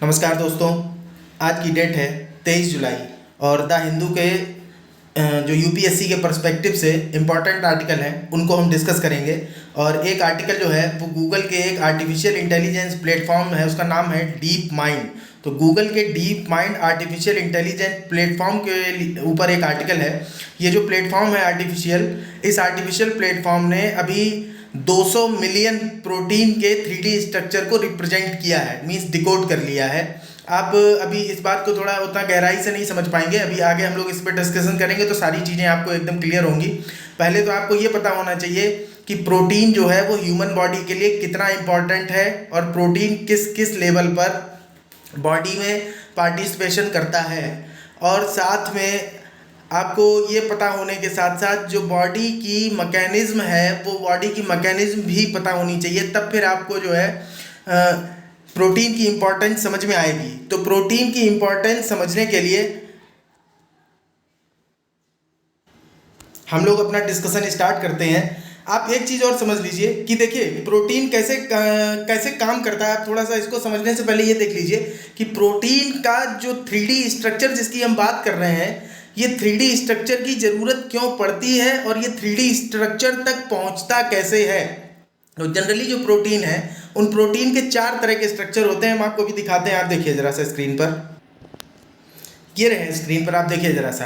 नमस्कार दोस्तों। आज की डेट है 23 जुलाई और द हिंदू के जो यूपीएससी के पर्सपेक्टिव से इम्पॉर्टेंट आर्टिकल हैं उनको हम डिस्कस करेंगे। और एक आर्टिकल जो है वो गूगल के एक आर्टिफिशियल इंटेलिजेंस प्लेटफॉर्म है, उसका नाम है डीप माइंड। तो गूगल के deep mind artificial intelligence platform के ऊपर एक आर्टिकल है। ये जो प्लेटफॉर्म है आर्टिफिशियल, इस आर्टिफिशियल प्लेटफॉर्म ने अभी 200 मिलियन प्रोटीन के 3D स्ट्रक्चर को रिप्रेजेंट किया है, मीन्स डिकोड कर लिया है। आप अभी इस बात को थोड़ा उतना गहराई से नहीं समझ पाएंगे, अभी आगे हम लोग इस पर डिस्कशन करेंगे तो सारी चीज़ें आपको एकदम क्लियर होंगी। पहले तो आपको ये पता होना चाहिए कि प्रोटीन जो है वो ह्यूमन बॉडी के लिए कितना इम्पॉर्टेंट है और प्रोटीन किस किस लेवल पर बॉडी में पार्टिसिपेशन करता है। और साथ में आपको ये पता होने के साथ साथ जो बॉडी की मैकेनिज्म है वो बॉडी की मैकेनिज्म भी पता होनी चाहिए, तब फिर आपको जो है प्रोटीन की इम्पोर्टेंस समझ में आएगी। तो प्रोटीन की इम्पोर्टेंस समझने के लिए हम लोग अपना डिस्कशन स्टार्ट करते हैं। आप एक चीज़ और समझ लीजिए कि देखिए प्रोटीन कैसे काम करता है। आप थोड़ा सा इसको समझने से पहले ये देख लीजिए कि प्रोटीन का जो 3D स्ट्रक्चर जिसकी हम बात कर रहे हैं, ये 3D स्ट्रक्चर की ज़रूरत क्यों पड़ती है और ये 3D स्ट्रक्चर तक पहुंचता कैसे है। तो जनरली जो प्रोटीन है, उन प्रोटीन के 4 तरह के स्ट्रक्चर होते हैं। हम आपको भी दिखाते हैं, आप देखिए ज़रा सा स्क्रीन पर, ये रहे स्क्रीन पर, आप देखिए ज़रा सा।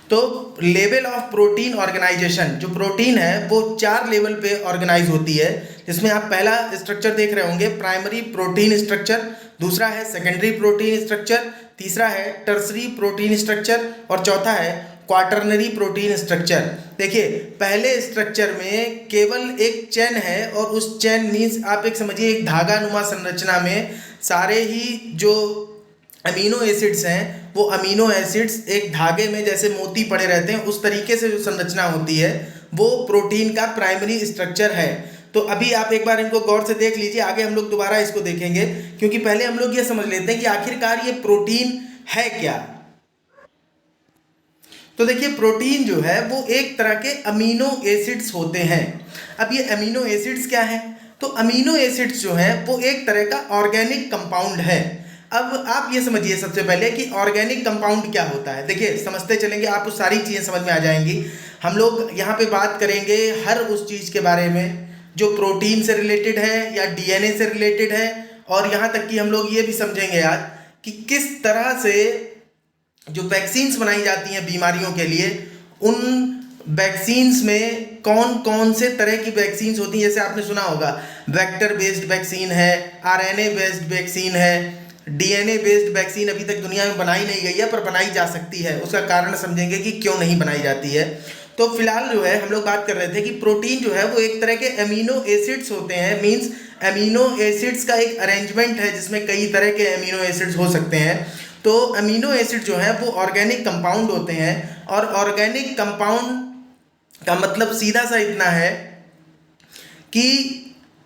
तो लेवल ऑफ प्रोटीन ऑर्गेनाइजेशन, जो प्रोटीन है वो 4 लेवल पे ऑर्गेनाइज होती है। जिसमें आप पहला स्ट्रक्चर देख रहे होंगे प्राइमरी प्रोटीन स्ट्रक्चर, दूसरा है सेकेंडरी प्रोटीन स्ट्रक्चर, तीसरा है टर्सरी प्रोटीन स्ट्रक्चर और चौथा है क्वाटरनरी प्रोटीन स्ट्रक्चर। देखिए पहले स्ट्रक्चर में केवल एक चेन है और उस चेन मीन्स आप एक समझिए एक धागा नुमा संरचना में सारे ही जो अमीनो एसिड्स हैं वो अमीनो एसिड्स एक धागे में जैसे मोती पड़े रहते हैं उस तरीके से जो संरचना होती है वो प्रोटीन का प्राइमरी स्ट्रक्चर है। तो अभी आप एक बार इनको गौर से देख लीजिए, आगे हम लोग दोबारा इसको देखेंगे, क्योंकि पहले हम लोग ये समझ लेते हैं कि आखिरकार ये प्रोटीन है क्या। तो देखिए प्रोटीन जो है वो एक तरह के अमीनो एसिड्स होते हैं। अब ये अमीनो एसिड्स क्या है? तो अमीनो एसिड्स जो है वो एक तरह का ऑर्गेनिक कंपाउंड है। अब आप ये समझिए सबसे पहले कि ऑर्गेनिक कंपाउंड क्या होता है। देखिए समझते चलेंगे, आपको सारी चीज़ें समझ में आ जाएंगी। हम लोग यहाँ पे बात करेंगे हर उस चीज़ के बारे में जो प्रोटीन से रिलेटेड है या डीएनए से रिलेटेड है, और यहाँ तक कि हम लोग ये भी समझेंगे आज कि किस तरह से जो वैक्सीन्स बनाई जाती हैं बीमारियों के लिए, उन वैक्सीन्स में कौन कौन से तरह की वैक्सीन्स होती हैं। जैसे आपने सुना होगा वेक्टर बेस्ड वैक्सीन है, आरएनए बेस्ड वैक्सीन है, डीएनए बेस्ड वैक्सीन अभी तक दुनिया में बनाई नहीं गई है पर बनाई जा सकती है। उसका कारण समझेंगे कि क्यों नहीं बनाई जाती है। तो फिलहाल जो है हम लोग बात कर रहे थे कि प्रोटीन जो है वो एक तरह के अमीनो एसिड्स होते हैं, मीन्स अमीनो एसिड्स का एक अरेंजमेंट है जिसमें कई तरह के अमीनो एसिड्स हो सकते हैं। तो अमीनो एसिड जो है वो ऑर्गेनिक कंपाउंड होते हैं, और ऑर्गेनिक कंपाउंड का मतलब सीधा सा इतना है कि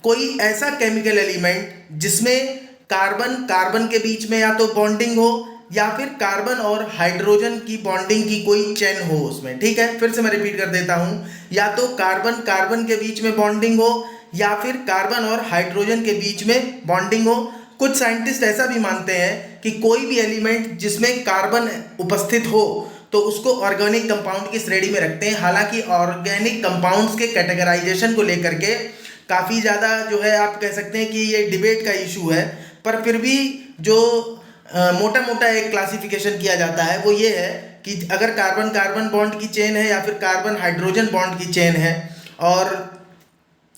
कोई ऐसा केमिकल एलिमेंट जिसमें कार्बन कार्बन के बीच में या तो बॉन्डिंग हो या फिर कार्बन और हाइड्रोजन की बॉन्डिंग की कोई चेन हो उसमें। ठीक है, फिर से मैं रिपीट कर देता हूँ, या तो कार्बन कार्बन के बीच में बॉन्डिंग हो या फिर कार्बन और हाइड्रोजन के बीच में बॉन्डिंग हो। कुछ साइंटिस्ट ऐसा भी मानते हैं कि कोई भी एलिमेंट जिसमें कार्बन उपस्थित हो तो उसको ऑर्गेनिक कंपाउंड की श्रेणी में रखते हैं। हालांकि ऑर्गेनिक कंपाउंड्स के कैटेगराइजेशन को लेकर के काफ़ी ज़्यादा जो है आप कह सकते हैं कि ये डिबेट का इशू है, पर फिर भी जो मोटा मोटा एक क्लासिफिकेशन किया जाता है वो ये है कि अगर कार्बन कार्बन बॉन्ड की चेन है या फिर कार्बन हाइड्रोजन बॉन्ड की चेन है, और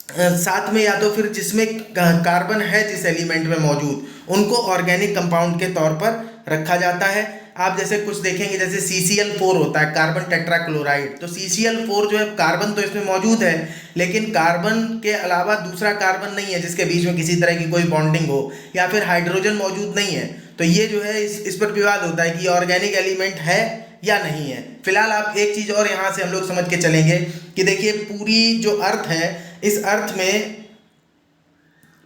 साथ में या तो फिर जिसमें कार्बन है जिस एलिमेंट में मौजूद, उनको ऑर्गेनिक कंपाउंड के तौर पर रखा जाता है। आप जैसे कुछ देखेंगे जैसे CCl4 होता है, कार्बन टेट्राक्लोराइड। तो CCl4 जो है कार्बन तो इसमें मौजूद है लेकिन कार्बन के अलावा दूसरा कार्बन नहीं है जिसके बीच में किसी तरह की कोई बॉन्डिंग हो, या फिर हाइड्रोजन मौजूद नहीं है। तो ये जो है इस पर विवाद होता है कि ऑर्गेनिक एलिमेंट है या नहीं है। फिलहाल आप एक चीज़ और यहाँ से हम लोग समझ के चलेंगे कि देखिए पूरी जो अर्थ है, इस अर्थ में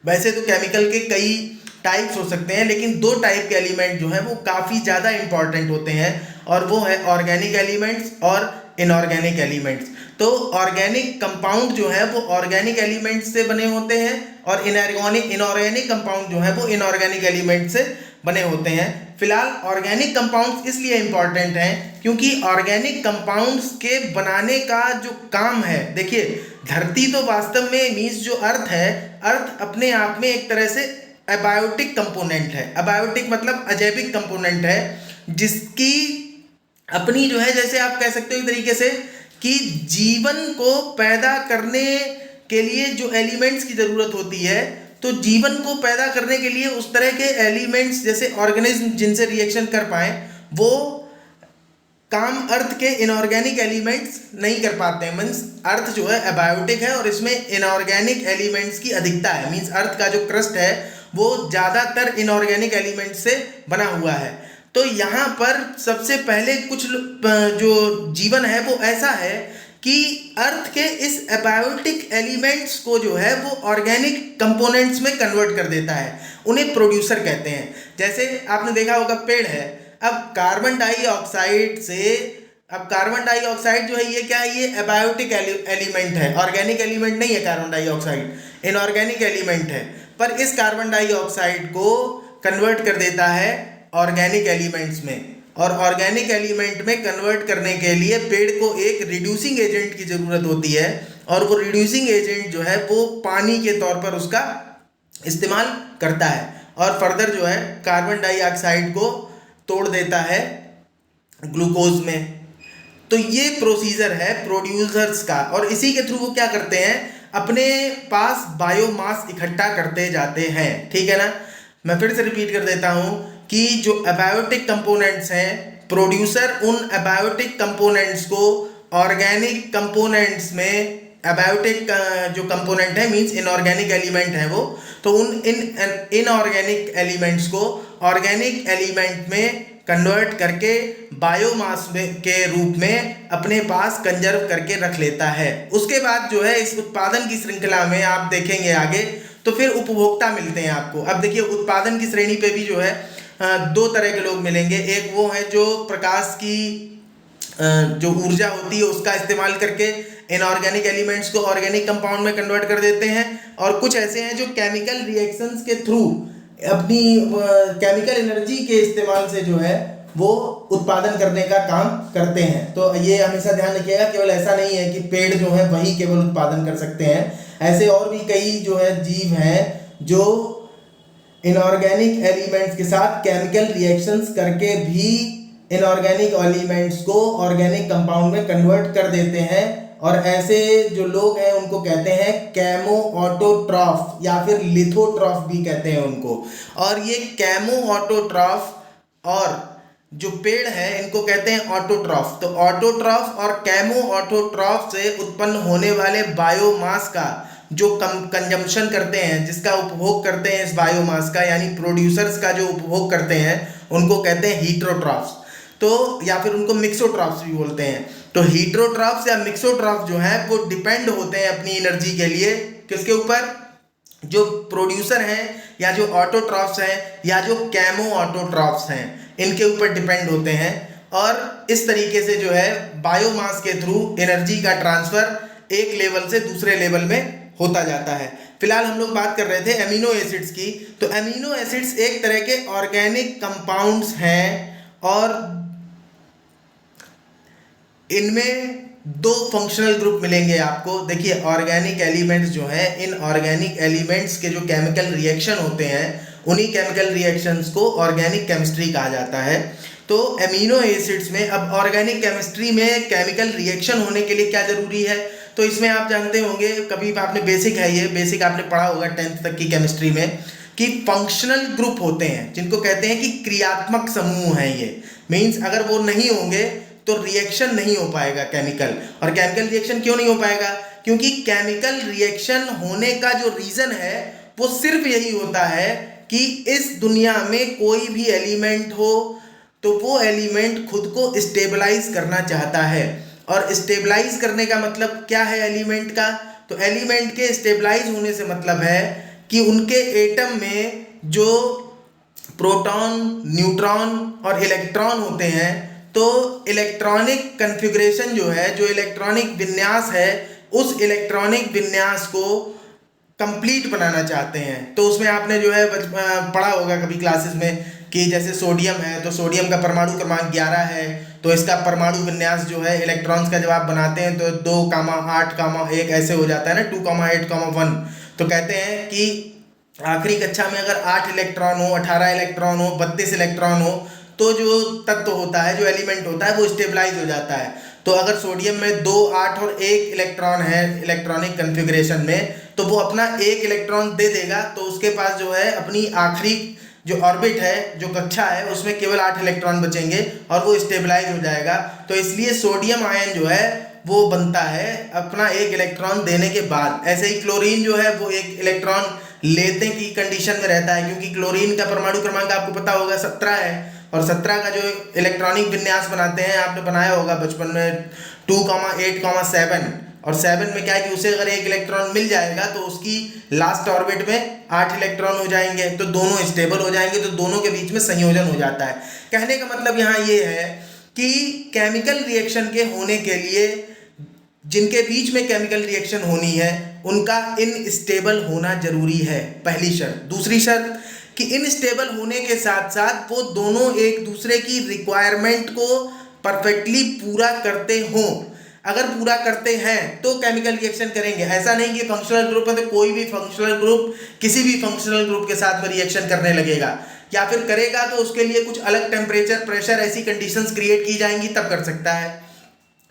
वैसे तो केमिकल के कई टाइप्स हो सकते हैं, लेकिन 2 टाइप के एलिमेंट जो हैं वो काफ़ी ज़्यादा इंपॉर्टेंट होते हैं, और वो है ऑर्गेनिक एलिमेंट्स और इनऑर्गेनिक एलिमेंट्स। तो ऑर्गेनिक कंपाउंड जो है वो ऑर्गेनिक एलिमेंट्स से बने होते हैं और इनऑर्गेनिक कंपाउंड जो है वो इनऑर्गेनिक एलिमेंट से बने होते हैं। फिलहाल ऑर्गेनिक कंपाउंड्स इसलिए इम्पॉर्टेंट हैं क्योंकि ऑर्गेनिक कंपाउंड्स के बनाने का जो काम है, देखिए धरती तो वास्तव में मीन्स जो अर्थ है, अर्थ अपने आप में एक तरह से अबायोटिक कंपोनेंट है। अबायोटिक मतलब अजैविक कंपोनेंट है, जिसकी अपनी जो है, जैसे आप कह सकते हो एक तरीके से कि जीवन को पैदा करने के लिए जो एलिमेंट्स की ज़रूरत होती है, तो जीवन को पैदा करने के लिए उस तरह के एलिमेंट्स जैसे ऑर्गेनिज्म जिनसे रिएक्शन कर पाए, वो काम अर्थ के इनऑर्गेनिक एलिमेंट्स नहीं कर पाते हैं। मीन्स अर्थ जो है अबायोटिक है और इसमें इनऑर्गेनिक एलिमेंट्स की अधिकता है। मीन्स अर्थ का जो क्रस्ट है वो ज़्यादातर इनऑर्गेनिक एलिमेंट्स से बना हुआ है। तो यहाँ पर सबसे पहले कुछ जो जीवन है वो ऐसा है कि अर्थ के इस अबायोटिक एलिमेंट्स को जो है वो ऑर्गेनिक कंपोनेंट्स में कन्वर्ट कर देता है। उन्हें प्रोड्यूसर कहते हैं। जैसे आपने देखा होगा पेड़ है, अब कार्बन डाइऑक्साइड जो है ये क्या है, ये अबायोटिक एलिमेंट है, ऑर्गेनिक एलिमेंट नहीं है। कार्बन डाइऑक्साइड इनऑर्गेनिक एलिमेंट है, पर इस कार्बन डाइऑक्साइड को कन्वर्ट कर देता है ऑर्गेनिक एलिमेंट्स में। और ऑर्गेनिक एलिमेंट में कन्वर्ट करने के लिए पेड़ को एक रिड्यूसिंग एजेंट की ज़रूरत होती है, और वो रिड्यूसिंग एजेंट जो है वो पानी के तौर पर उसका इस्तेमाल करता है और फर्दर जो है कार्बन डाइऑक्साइड को तोड़ देता है ग्लूकोज में। तो ये प्रोसीजर है प्रोड्यूसर्स का, और इसी के थ्रू वो क्या करते हैं, अपने पास बायोमास इकट्ठा करते जाते हैं। ठीक है ना, मैं फिर से रिपीट कर देता हूँ कि जो अबायोटिक कंपोनेंट्स हैं, प्रोड्यूसर उन अबायोटिक कंपोनेंट्स को ऑर्गेनिक कंपोनेंट्स में, अबायोटिक जो कंपोनेंट है मींस इनऑर्गेनिक एलिमेंट है वो, तो उन इनऑर्गेनिक एलिमेंट्स को ऑर्गेनिक एलिमेंट में कन्वर्ट करके बायोमास के रूप में अपने पास कंजर्व करके रख लेता है। उसके बाद जो है इस उत्पादन की श्रृंखला में आप देखेंगे आगे तो फिर उपभोक्ता मिलते हैं आपको। अब देखिए उत्पादन की श्रेणी पे भी जो है दो तरह के लोग मिलेंगे। एक वो है जो प्रकाश की जो ऊर्जा होती है उसका इस्तेमाल करके इनऑर्गेनिक एलिमेंट्स को ऑर्गेनिक कंपाउंड में कन्वर्ट कर देते हैं, और कुछ ऐसे हैं जो केमिकल रिएक्शंस के थ्रू अपनी केमिकल एनर्जी के इस्तेमाल से जो है वो उत्पादन करने का काम करते हैं। तो ये हमेशा ध्यान रखिएगा, केवल ऐसा नहीं है कि पेड़ जो है वही केवल उत्पादन कर सकते हैं, ऐसे और भी कई जो है जीव हैं जो इनऑर्गेनिक एलिमेंट्स के साथ केमिकल रिएक्शंस करके भी इनऑर्गेनिक एलिमेंट्स को ऑर्गेनिक कंपाउंड में कन्वर्ट कर देते हैं। और ऐसे जो लोग हैं उनको कहते हैं कैमो ऑटोट्रॉफ या फिर लिथोट्रॉफ भी कहते हैं उनको। और ये कैमो ऑटोट्रॉफ और जो पेड़ है इनको कहते हैं ऑटोट्रॉफ। तो ऑटोट्रॉफ और कैमो ऑटोट्रॉफ से उत्पन्न होने वाले बायोमास का जो कंजम्पशन करते हैं, जिसका उपभोग करते हैं इस बायोमास का, यानी प्रोड्यूसर्स का जो उपभोग करते हैं, उनको कहते हैं हीट्रोट्रॉफ्स। तो या फिर उनको मिक्सोट्रॉफ्स भी बोलते हैं। तो हीट्रोट्रॉफ्स या मिक्सोट्रॉफ्स जो है वो डिपेंड होते हैं अपनी एनर्जी के लिए किसके ऊपर, जो प्रोड्यूसर हैं या जो ऑटोट्रॉफ्स हैं या जो कैमो ऑटोट्रॉफ्स हैं, इनके ऊपर डिपेंड होते हैं। और इस तरीके से जो है बायोमास के थ्रू एनर्जी का ट्रांसफर एक लेवल से दूसरे लेवल में होता जाता है। फिलहाल हम लोग बात कर रहे थे एमिनो एसिड्स की। तो एमिनो एसिड्स एक तरह के ऑर्गेनिक कंपाउंड्स हैं और इनमें दो फंक्शनल ग्रुप मिलेंगे आपको। देखिए ऑर्गेनिक एलिमेंट्स जो है, इन ऑर्गेनिक एलिमेंट्स के जो केमिकल रिएक्शन होते हैं उन्हीं केमिकल रिएक्शंस को ऑर्गेनिक केमिस्ट्री कहा जाता है। तो एमिनो एसिड्स में अब ऑर्गेनिक केमिस्ट्री में केमिकल रिएक्शन होने के लिए क्या ज़रूरी है, तो इसमें आप जानते होंगे, कभी आपने बेसिक है, ये बेसिक आपने पढ़ा होगा 10th तक की केमिस्ट्री में, कि फंक्शनल ग्रुप होते हैं जिनको कहते हैं कि क्रियात्मक समूह हैं। ये मीन्स अगर वो नहीं होंगे तो रिएक्शन नहीं हो पाएगा केमिकल। और केमिकल रिएक्शन क्यों नहीं हो पाएगा, क्योंकि केमिकल रिएक्शन होने का जो रीज़न है वो सिर्फ यही होता है कि इस दुनिया में कोई भी एलिमेंट हो तो वो एलिमेंट खुद को स्टेबलाइज करना चाहता है। और स्टेबलाइज करने का मतलब क्या है एलिमेंट का, तो एलिमेंट के स्टेबलाइज होने से मतलब है कि उनके एटम में जो प्रोटॉन, न्यूट्रॉन और इलेक्ट्रॉन होते हैं, तो इलेक्ट्रॉनिक कन्फिग्रेशन जो है, जो इलेक्ट्रॉनिक विन्यास है, उस इलेक्ट्रॉनिक विन्यास को कंप्लीट बनाना चाहते हैं। तो उसमें आपने जो है पढ़ा होगा कभी क्लासेस में कि जैसे सोडियम है तो सोडियम का परमाणु क्रमांक 11 है, तो इसका परमाणु विन्यास जो है इलेक्ट्रॉन्स का जब आप बनाते हैं तो 2,8,1 ऐसे हो जाता है ना, 2,8,1। तो कहते हैं कि आखिरी कक्षा में अगर 8 इलेक्ट्रॉन हो, 18 इलेक्ट्रॉन हो, 32 इलेक्ट्रॉन हो, तो जो तत्व होता है, जो एलिमेंट होता है, वो स्टेबलाइज हो जाता है। तो अगर सोडियम में 2, 8 और 1 इलेक्ट्रॉन है इलेक्ट्रॉनिक कन्फिग्रेशन में, तो वो अपना 1 इलेक्ट्रॉन दे देगा, तो उसके पास जो है अपनी आखिरी जो ऑर्बिट है, जो कक्षा है, उसमें केवल 8 इलेक्ट्रॉन बचेंगे और वो स्टेबलाइज हो जाएगा। तो इसलिए सोडियम आयन जो है वो बनता है अपना 1 इलेक्ट्रॉन देने के बाद। ऐसे ही क्लोरीन जो है वो 1 इलेक्ट्रॉन लेने की कंडीशन में रहता है, क्योंकि क्लोरीन का परमाणु क्रमांक आपको पता होगा 17 है, और 17 का जो इलेक्ट्रॉनिक विन्यास बनाते हैं, आपने बनाया होगा बचपन में 2,8,7, और 7 में क्या है कि उसे अगर 1 इलेक्ट्रॉन मिल जाएगा तो उसकी लास्ट ऑर्बिट में 8 इलेक्ट्रॉन हो जाएंगे, तो दोनों स्टेबल हो जाएंगे, तो दोनों के बीच में संयोजन हो जाता है। कहने का मतलब यहाँ ये है कि केमिकल रिएक्शन के होने के लिए, जिनके बीच में केमिकल रिएक्शन होनी है, उनका इनस्टेबल होना जरूरी है, पहली शर्त। दूसरी शर्त कि इनस्टेबल होने के साथ साथ वो दोनों एक दूसरे की रिक्वायरमेंट को परफेक्टली पूरा करते हों। अगर पूरा करते हैं तो केमिकल रिएक्शन करेंगे। ऐसा नहीं कि फंक्शनल ग्रुप है तो कोई भी फंक्शनल ग्रुप किसी भी फंक्शनल ग्रुप के साथ में रिएक्शन करने लगेगा, या फिर करेगा तो उसके लिए कुछ अलग टेम्परेचर, प्रेशर, ऐसी कंडीशंस क्रिएट की जाएंगी, तब कर सकता है।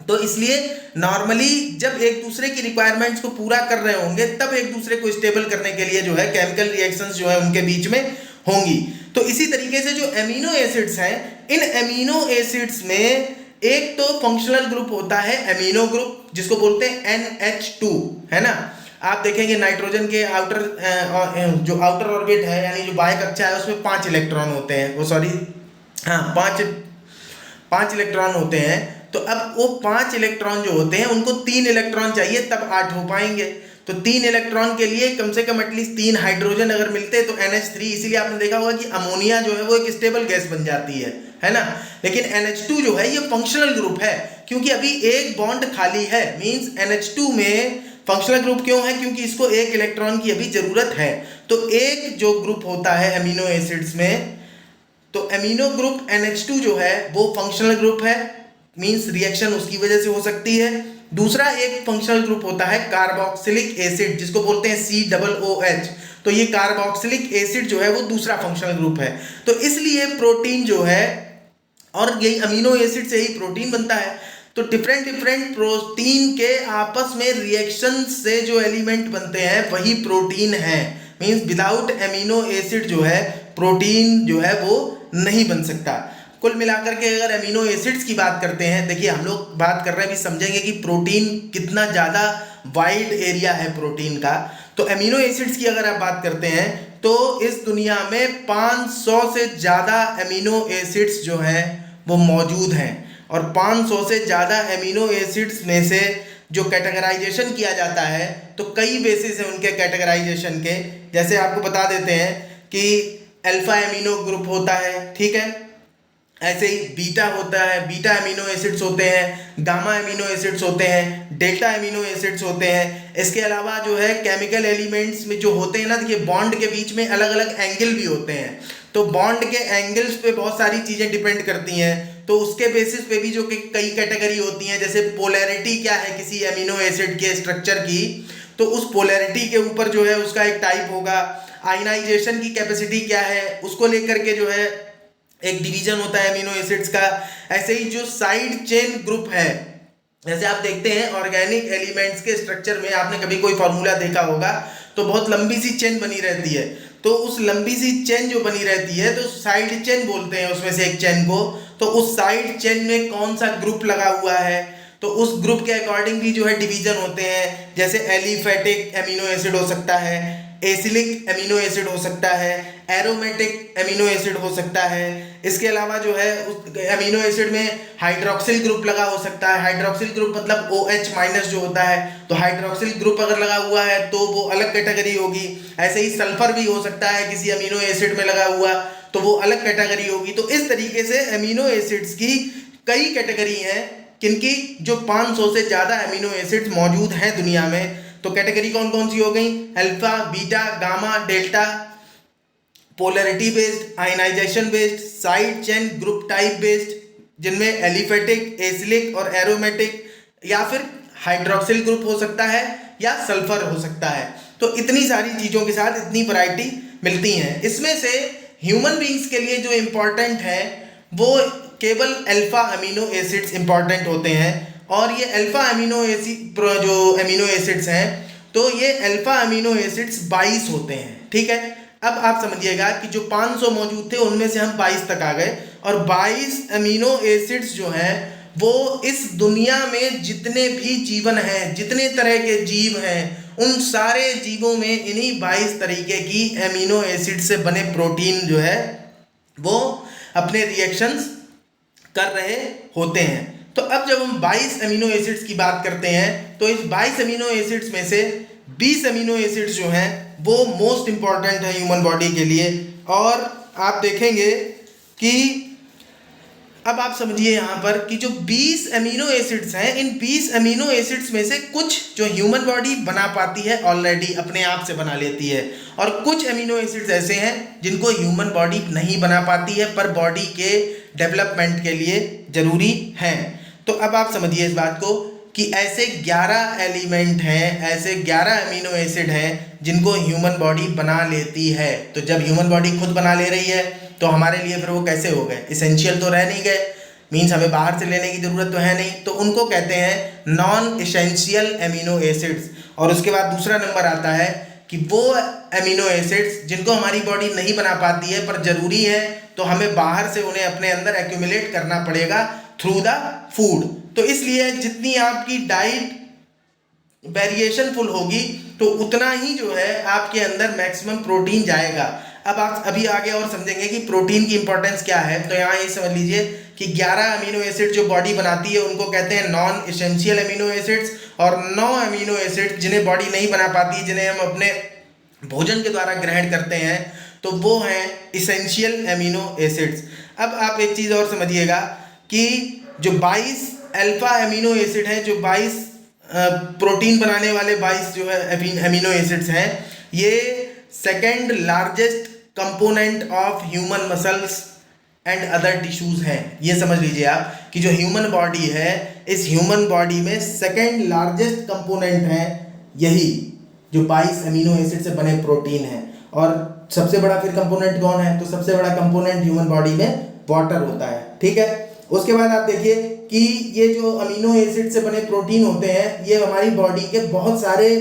तो इसलिए नॉर्मली जब एक दूसरे की रिक्वायरमेंट्स को पूरा कर रहे होंगे, तब एक दूसरे को स्टेबल करने के लिए जो है केमिकल रिएक्शंस जो है उनके बीच में होंगी। तो इसी तरीके से जो एमिनो एसिड्स हैं, इन एमिनो एसिड्स में एक तो फंक्शनल ग्रुप होता है एमिनो ग्रुप, जिसको बोलते हैं NH2, है ना। आप देखेंगे नाइट्रोजन के जो आउटर ऑर्बिट है, यानी जो बाह्य कक्षा है, उसमें 5 इलेक्ट्रॉन होते हैं, वो सॉरी हाँ 5 इलेक्ट्रॉन होते हैं। तो अब वो 5 इलेक्ट्रॉन जो होते हैं उनको 3 इलेक्ट्रॉन चाहिए तब 8 हो पाएंगे। तो 3 इलेक्ट्रॉन के लिए कम से कम एटलीस्ट 3 हाइड्रोजन अगर मिलते हैं तो NH3, इसीलिए आपने देखा होगा कि अमोनिया जो है वो एक स्टेबल गैस बन जाती है ना। लेकिन NH2 जो है ये फंक्शनल ग्रुप है, क्योंकि अभी एक बॉन्ड खाली है। मींस NH2 में फंक्शनल ग्रुप क्यों है? क्योंकि इसको 1 इलेक्ट्रॉन की अभी जरूरत है। तो एक जो ग्रुप होता है एमिनो एसिड्स में, तो एमिनो ग्रुप NH2 जो है वो फंक्शनल ग्रुप है, मींस रिएक्शन उसकी वजह से हो सकती है। दूसरा एक फंक्शनल ग्रुप होता है कार्बोक्सिलिक एसिड, जिसको बोलते हैं COOH। तो ये कार्बोक्सिलिक एसिड जो है वो दूसरा फंक्शनल ग्रुप है। तो इसलिए प्रोटीन जो है, और यही अमीनो एसिड से ही प्रोटीन बनता है, तो डिफरेंट प्रोटीन के आपस में रिएक्शन से जो एलिमेंट बनते हैं वही प्रोटीन है। मींस विदाउट एमिनो एसिड जो है प्रोटीन जो है वो नहीं बन सकता। कुल मिलाकर के अगर एमिनो एसिड्स की बात करते हैं, देखिए हम लोग बात कर रहे हैं, भी समझेंगे कि प्रोटीन कितना ज़्यादा वाइड एरिया है प्रोटीन का। तो एमिनो एसिड्स की अगर आप बात करते हैं तो इस दुनिया में 500 से ज़्यादा एमिनो एसिड्स जो हैं वो मौजूद हैं, और 500 से ज़्यादा एमिनो एसिड्स में से जो कैटेगराइजेशन किया जाता है, तो कई बेसिस हैं उनके कैटेगराइजेशन के। जैसे आपको बता देते हैं कि अल्फा एमिनो ग्रुप होता है, ठीक है, ऐसे ही बीटा होता है, बीटा एमिनो एसिड्स होते हैं, गामा एमिनो एसिड्स होते हैं, डेल्टा एमिनो एसिड्स होते हैं। इसके अलावा जो है केमिकल एलिमेंट्स में जो होते हैं ना, देखिए बॉन्ड के बीच में अलग अलग एंगल भी होते हैं, तो बॉन्ड के एंगल्स पे बहुत सारी चीज़ें डिपेंड करती हैं। तो उसके बेसिस पे भी जो कई कैटेगरी होती हैं, जैसे पोलैरिटी क्या है किसी एमिनो एसिड के स्ट्रक्चर की, तो उस पोलैरिटी के ऊपर जो है उसका एक टाइप होगा। आयनाइजेशन की कैपेसिटी क्या है, उसको लेकर के जो है एक डिवीजन होता है एमिनो एसिड्स का। ऐसे ही जो साइड चेन ग्रुप है, जैसे आप देखते हैं ऑर्गेनिक एलिमेंट्स के स्ट्रक्चर में, आपने कभी कोई फॉर्मूला देखा होगा तो बहुत लंबी सी चेन बनी रहती है, तो उस लंबी सी चेन जो बनी रहती है तो साइड चेन बोलते हैं उसमें से एक चेन को। तो उस साइड चेन में कौन सा ग्रुप लगा हुआ है, तो उस ग्रुप के अकॉर्डिंग भी जो है डिवीजन होते हैं। जैसे एलिफेटिक एमिनो एसिड हो सकता है, एसिलिक एमिनो एसिड हो सकता है, एरोमेटिक एमिनो एसिड हो सकता है। इसके अलावा जो है उस एमिनो एसिड में हाइड्रोक्सिल ग्रुप लगा हो सकता है। हाइड्रोक्सिल ग्रुप मतलब OH- जो होता है, तो हाइड्रोक्सिल ग्रुप अगर लगा हुआ है तो वो अलग कैटेगरी होगी। ऐसे ही सल्फर भी हो सकता है किसी अमीनो एसिड में लगा हुआ, तो वो अलग कैटेगरी होगी। तो इस तरीके से एमिनो एसिड्स की कई कैटेगरी हैं, किनकी जो 500 से ज़्यादा एमिनो एसिड्स मौजूद हैं दुनिया में। तो कैटेगरी कौन कौन सी हो गई? Alpha, beta, gamma, delta, polarity based, ionization based, side chain group type based, जिनमें एलिफेटिक, एसिलिक और एरोमेटिक, या फिर हाइड्रोक्सिल ग्रुप हो सकता है या सल्फर हो सकता है। तो इतनी सारी चीज़ों के साथ इतनी वैरायटी मिलती हैं। इसमें से ह्यूमन बींग्स के लिए जो इम्पोर्टेंट है वो केवल अल्फा अमीनो एसिड्स इम्पॉर्टेंट होते हैं। और ये अल्फा अमीनो एसिड जो अमीनो एसिड्स हैं, तो ये अल्फा अमीनो एसिड्स 22 होते हैं। ठीक है, अब आप समझिएगा कि जो 500 मौजूद थे उनमें से हम 22 तक आ गए, और 22 अमीनो एसिड्स जो हैं वो इस दुनिया में जितने भी जीवन हैं, जितने तरह के जीव हैं, उन सारे जीवों में इन्हीं 22 तरीके की अमीनो एसिड से बने प्रोटीन जो है वो अपने रिएक्शंस कर रहे होते हैं। तो अब जब हम 22 अमीनो एसिड्स की बात करते हैं तो इस 22 अमीनो एसिड्स में से 20 अमीनो एसिड्स जो हैं वो मोस्ट इम्पॉर्टेंट है ह्यूमन बॉडी के लिए। और आप देखेंगे कि अब आप समझिए यहाँ पर कि जो 20 अमीनो एसिड्स हैं, इन 20 अमीनो एसिड्स में से कुछ जो ह्यूमन बॉडी बना पाती है ऑलरेडी, अपने आप से बना लेती है, और कुछ अमीनो एसिड्स ऐसे हैं जिनको ह्यूमन बॉडी नहीं बना पाती है पर बॉडी के डेवलपमेंट के लिए ज़रूरी हैं। तो अब आप समझिए इस बात को कि ऐसे 11 एलिमेंट हैं, ऐसे 11 अमीनो एसिड हैं जिनको ह्यूमन बॉडी बना लेती है। तो जब ह्यूमन बॉडी खुद बना ले रही है तो हमारे लिए फिर वो कैसे हो गए? इसेंशियल तो रह नहीं गए, मीन्स हमें बाहर से लेने की ज़रूरत तो है नहीं, तो उनको कहते हैं नॉन इसेंशियल अमीनो एसिड्स। और उसके बाद दूसरा नंबर आता है कि वो अमीनो एसिड्स जिनको हमारी बॉडी नहीं बना पाती है पर ज़रूरी है, तो हमें बाहर से उन्हें अपने अंदर एक्यूमुलेट करना पड़ेगा थ्रू द फूड। तो इसलिए जितनी आपकी डाइट वेरिएशनफुल होगी तो उतना ही जो है आपके अंदर मैक्सिमम प्रोटीन जाएगा। अब आप अभी आगे और समझेंगे कि प्रोटीन की इंपॉर्टेंस क्या है। तो यहाँ ये समझ लीजिए कि 11 अमीनो एसिड जो बॉडी बनाती है उनको कहते हैं नॉन इसेंशियल अमीनो एसिड्स, और 9 अमीनो एसिड जिन्हें बॉडी नहीं बना पाती, जिन्हें हम अपने भोजन के द्वारा ग्रहण करते हैं, तो वो हैं इसेंशियल अमीनो एसिड्स। अब आप एक चीज़ और समझिएगा कि जो 22 अल्फा अमीनो एसिड हैं, जो 22 प्रोटीन बनाने वाले 22 जो है अमीनो एसिड्स हैं, ये second largest component of human muscles and other tissues हैं। ये समझ लीजिए आप कि जो ह्यूमन बॉडी है, इस ह्यूमन बॉडी में सेकेंड लार्जेस्ट कंपोनेंट है यही जो 22 अमीनो एसिड से बने प्रोटीन है। और सबसे बड़ा फिर कंपोनेंट कौन है? तो सबसे बड़ा कंपोनेंट ह्यूमन बॉडी में वाटर होता है। ठीक है, उसके बाद आप देखिए कि ये जो अमीनो एसिड से बने प्रोटीन होते हैं, ये हमारी बॉडी के बहुत सारे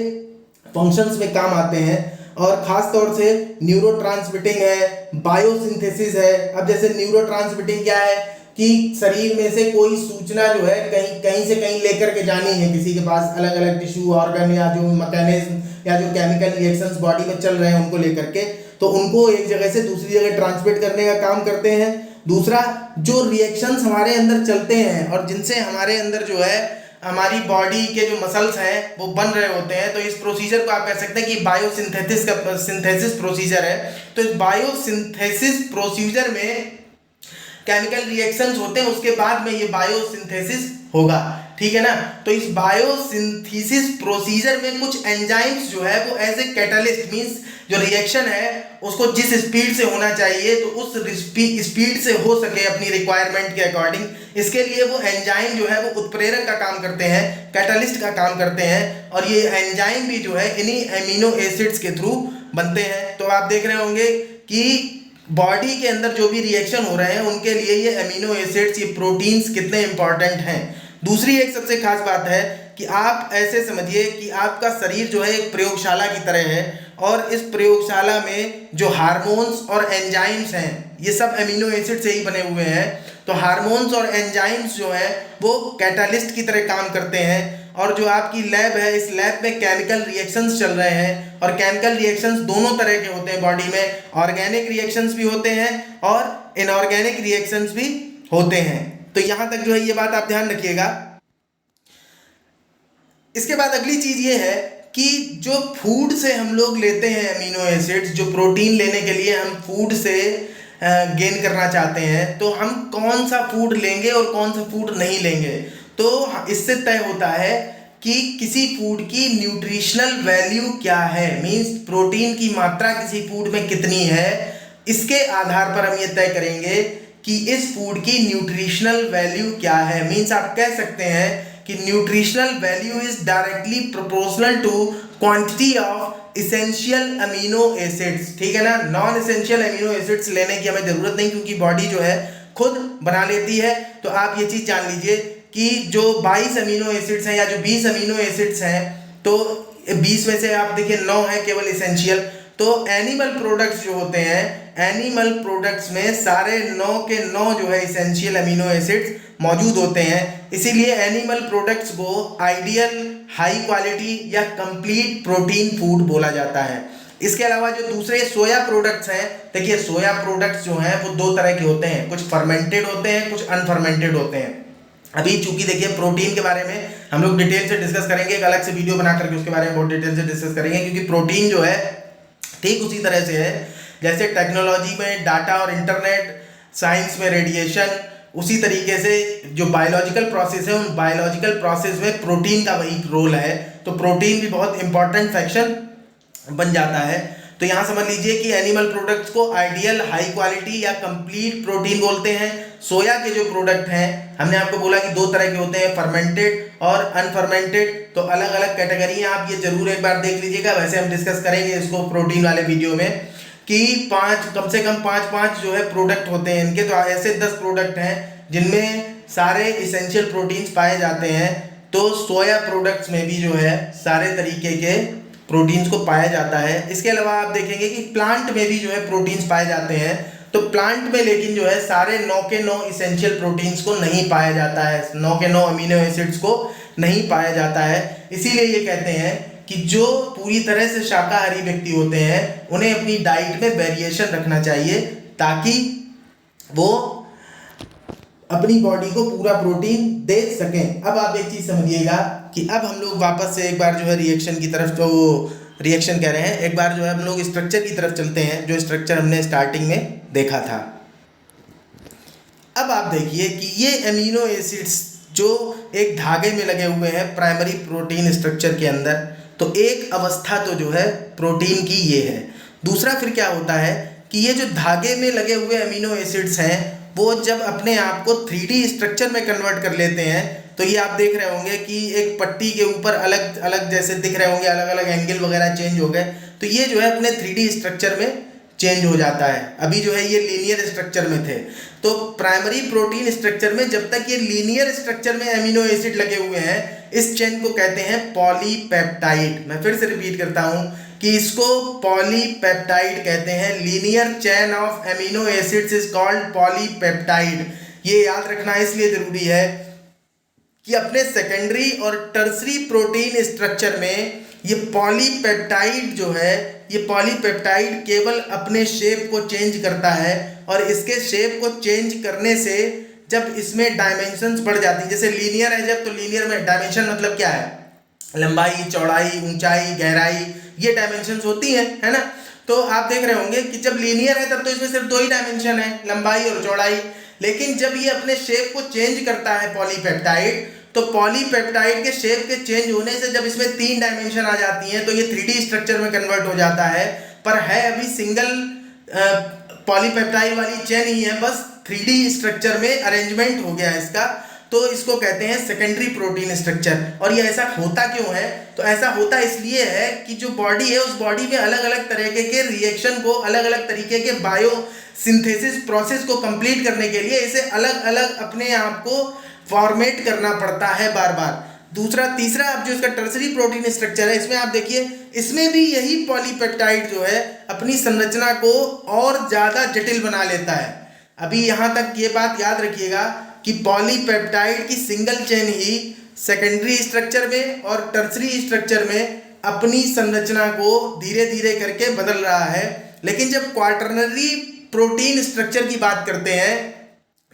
फंक्शंस में काम आते हैं, और ख़ास तौर से न्यूरोट्रांसमिटिंग है, बायोसिंथेसिस है। अब जैसे न्यूरोट्रांसमिटिंग क्या है कि शरीर में से कोई सूचना जो है कहीं से कहीं लेकर के जानी है किसी के पास, अलग अलग टिश्यू ऑर्गन या जो मैकेनिज्म या जो केमिकल रिएक्शंस बॉडी में चल रहे हैं उनको लेकर के, तो उनको एक जगह से दूसरी जगह ट्रांसमिट करने का काम करते हैं। दूसरा, जो रिएक्शंस हमारे अंदर चलते हैं और जिनसे हमारे अंदर जो है हमारी बॉडी के जो मसल्स हैं वो बन रहे होते हैं, तो इस प्रोसीजर को आप कह सकते हैं कि बायोसिंथेसिस का सिंथेसिस प्रोसीजर है। तो इस बायोसिंथेसिस प्रोसीजर में केमिकल रिएक्शंस होते हैं, उसके बाद में ये बायोसिंथेसिस होगा। ठीक है ना? तो इस बायोसिंथेसिस प्रोसीजर में कुछ एंजाइम्स जो है वो एज ए कैटलिस्ट, मींस जो रिएक्शन है उसको जिस स्पीड से होना चाहिए तो उस स्पीड से हो सके अपनी रिक्वायरमेंट के अकॉर्डिंग, इसके लिए वो एंजाइम जो है वो उत्प्रेरक का काम करते हैं, कैटलिस्ट का काम करते हैं। और ये एंजाइम भी जो है इन्हीं अमीनो एसिड्स के थ्रू बनते हैं। तो आप देख रहे होंगे कि बॉडी के अंदर जो भी रिएक्शन हो रहे हैं उनके लिए ये अमीनो एसिड्स, ये प्रोटीन्स कितने इंपॉर्टेंट हैं। दूसरी एक सबसे खास बात है कि आप ऐसे समझिए कि आपका शरीर जो है एक प्रयोगशाला की तरह है, और इस प्रयोगशाला में जो हार्मोन्स और एंजाइम्स हैं ये सब अमीनो एसिड से ही बने हुए हैं। तो हार्मोन्स और एंजाइम्स जो है वो कैटालिस्ट की तरह काम करते हैं। और जो आपकी लैब है, इस लैब में केमिकल रिएक्शंस चल रहे हैं, और केमिकल रिएक्शंस दोनों तरह के होते हैं बॉडी में, ऑर्गेनिक रिएक्शंस भी होते हैं और इनऑर्गेनिक रिएक्शंस भी होते हैं। तो यहाँ तक जो है ये बात आप ध्यान रखिएगा। इसके बाद अगली चीज़ ये है कि जो फूड से हम लोग लेते हैं अमीनो एसिड्स, जो प्रोटीन लेने के लिए हम फूड से गेन करना चाहते हैं, तो हम कौन सा फूड लेंगे और कौन सा फूड नहीं लेंगे, तो इससे तय होता है कि किसी फूड की न्यूट्रिशनल वैल्यू क्या है, मीन्स प्रोटीन की मात्रा किसी फूड में कितनी है, इसके आधार पर हम ये तय करेंगे कि इस फूड की न्यूट्रिशनल वैल्यू क्या है। मीन्स आप कह सकते हैं कि nutritional value is directly proportional to quantity of essential amino acids. ठीक है ना, नॉन इसेंशियल अमीनो एसिड्स लेने की हमें जरूरत नहीं, क्योंकि बॉडी जो है खुद बना लेती है। तो आप ये चीज जान लीजिए कि जो 22 अमीनो एसिड्स हैं या जो 20 अमीनो एसिड्स हैं, तो 20 में से आप देखिए 9 है केवल इसेंशियल। तो एनिमल प्रोडक्ट्स जो होते हैं, एनिमल प्रोडक्ट्स में सारे 9 के 9 जो है इसेंशियल अमीनो एसिड्स मौजूद होते हैं। इसीलिए एनिमल प्रोडक्ट्स को आइडियल, हाई क्वालिटी या कंप्लीट प्रोटीन फूड बोला जाता है। इसके अलावा जो दूसरे सोया प्रोडक्ट्स हैं, देखिए सोया प्रोडक्ट्स जो हैं वो दो तरह के होते हैं, कुछ फर्मेंटेड होते हैं, कुछ अनफर्मेंटेड होते हैं। अभी चूंकि देखिए प्रोटीन के बारे में हम लोग डिटेल से डिस्कस करेंगे, एक अलग से वीडियो बना करके उसके बारे में बहुत डिटेल से डिस्कस करेंगे, क्योंकि प्रोटीन जो है ठीक उसी तरह से है जैसे टेक्नोलॉजी में डाटा और इंटरनेट, साइंस में रेडिएशन, उसी तरीके से जो बायोलॉजिकल प्रोसेस है उन बायोलॉजिकल प्रोसेस में प्रोटीन का वही रोल है। तो प्रोटीन भी बहुत इंपॉर्टेंट फैक्शन बन जाता है। तो यहाँ समझ लीजिए कि एनिमल प्रोडक्ट्स को आइडियल, हाई क्वालिटी या कंप्लीट प्रोटीन बोलते हैं। सोया के जो प्रोडक्ट हैं, हमने आपको बोला कि दो तरह के होते हैं, फर्मेंटेड और अनफर्मेंटेड। तो अलग अलग कैटेगरी हैं, आप ये जरूर एक बार देख लीजिएगा। वैसे हम डिस्कस करेंगे इसको प्रोटीन वाले वीडियो में कि कम से कम पाँच जो है प्रोडक्ट होते हैं इनके। तो ऐसे 10 प्रोडक्ट हैं जिनमें सारे इसेंशियल प्रोटीन्स पाए जाते हैं। तो सोया प्रोडक्ट्स में भी जो है सारे तरीके के प्रोटीन्स को पाया जाता है। इसके अलावा आप देखेंगे कि प्लांट में भी जो है प्रोटीन्स पाए जाते हैं। तो प्लांट में लेकिन जो है सारे 9 के 9 इसेंशियल प्रोटीन्स को नहीं पाया जाता है, 9 के 9 अमीनो एसिड्स को नहीं पाया जाता है। इसीलिए ये कहते हैं कि जो पूरी तरह से शाकाहारी व्यक्ति होते हैं उन्हें अपनी डाइट में वेरिएशन रखना चाहिए, ताकि वो अपनी बॉडी को पूरा प्रोटीन दे सकें। अब आप एक चीज समझिएगा कि अब हम लोग वापस से एक बार जो है रिएक्शन की तरफ, जो रिएक्शन कह रहे हैं, एक बार जो है हम लोग स्ट्रक्चर की तरफ चलते हैं, जो स्ट्रक्चर हमने स्टार्टिंग में देखा था। अब आप देखिए कि ये अमीनो एसिड्स जो एक धागे में लगे हुए हैं प्राइमरी प्रोटीन स्ट्रक्चर के अंदर, तो एक अवस्था तो जो है प्रोटीन की ये है। दूसरा फिर क्या होता है कि ये जो धागे में लगे हुए अमीनो एसिड्स हैं वो जब अपने आप को 3D स्ट्रक्चर में कन्वर्ट कर लेते हैं, तो ये आप देख रहे होंगे कि एक पट्टी के ऊपर अलग अलग जैसे दिख रहे होंगे, अलग अलग एंगल वगैरह चेंज हो गए, तो ये जो है अपने 3D स्ट्रक्चर में चेंज हो जाता है। अभी जो है ये लीनियर स्ट्रक्चर में थे। तो प्राइमरी प्रोटीन स्ट्रक्चर में जब तक ये लीनियर स्ट्रक्चर में एमिनो एसिड लगे हुए हैं, इस चेन को कहते हैं पॉलीपेप्टाइड। मैं फिर से रिपीट करता हूं कि इसको पॉलीपेप्टाइड कहते हैं। Linear chain of amino acids is called polypeptide. ये याद रखना इसलिए जरूरी है कि अपने सेकेंडरी और टर्सरी प्रोटीन स्ट्रक्चर में ये पॉलीपेप्टाइड जो है, ये पॉलीपेप्टाइड केवल अपने शेप को चेंज करता है, और इसके शेप को चेंज करने से जब इसमें डायमेंशंस बढ़ जाती हैं, जैसे लीनियर है जब, तो लीनियर में डायमेंशन मतलब क्या है, लंबाई, चौड़ाई, ऊंचाई, गहराई, ये डायमेंशंस होती हैं, है ना। तो आप देख रहे होंगे कि जब लीनियर है तब तो इसमें सिर्फ 2 ही डायमेंशन है, लंबाई और चौड़ाई। लेकिन जब ये अपने शेप को चेंज करता है पॉलीपेप्टाइड, तो पॉलीपेप्टाइड के शेप के चेंज होने से जब इसमें 3 डायमेंशन आ जाती हैं, तो ये 3D स्ट्रक्चर में कन्वर्ट हो जाता है। पर है अभी सिंगल पॉलीपेप्टाइड वाली चेन ही है, बस 3D स्ट्रक्चर में अरेंजमेंट हो गया है इसका। तो इसको कहते हैं सेकेंडरी प्रोटीन स्ट्रक्चर। और ये ऐसा होता क्यों है, तो ऐसा होता इसलिए है कि जो बॉडी है उस बॉडी में अलग अलग तरीके के रिएक्शन को, अलग अलग तरीके के बायो सिंथेसिस प्रोसेस को कंप्लीट करने के लिए इसे अलग अलग अपने आप को फॉर्मेट करना पड़ता है बार बार। तीसरा अब जो इसका टर्सरी प्रोटीन स्ट्रक्चर है, इसमें आप देखिए, इसमें भी यही पॉलीपेप्टाइड जो है अपनी संरचना को और ज़्यादा जटिल बना लेता है। अभी यहाँ तक ये बात याद रखिएगा कि पॉलीपेप्टाइड की सिंगल चेन ही सेकेंडरी स्ट्रक्चर में और टर्सरी स्ट्रक्चर में अपनी संरचना को धीरे धीरे करके बदल रहा है। लेकिन जब क्वार्टरनरी प्रोटीन स्ट्रक्चर की बात करते हैं,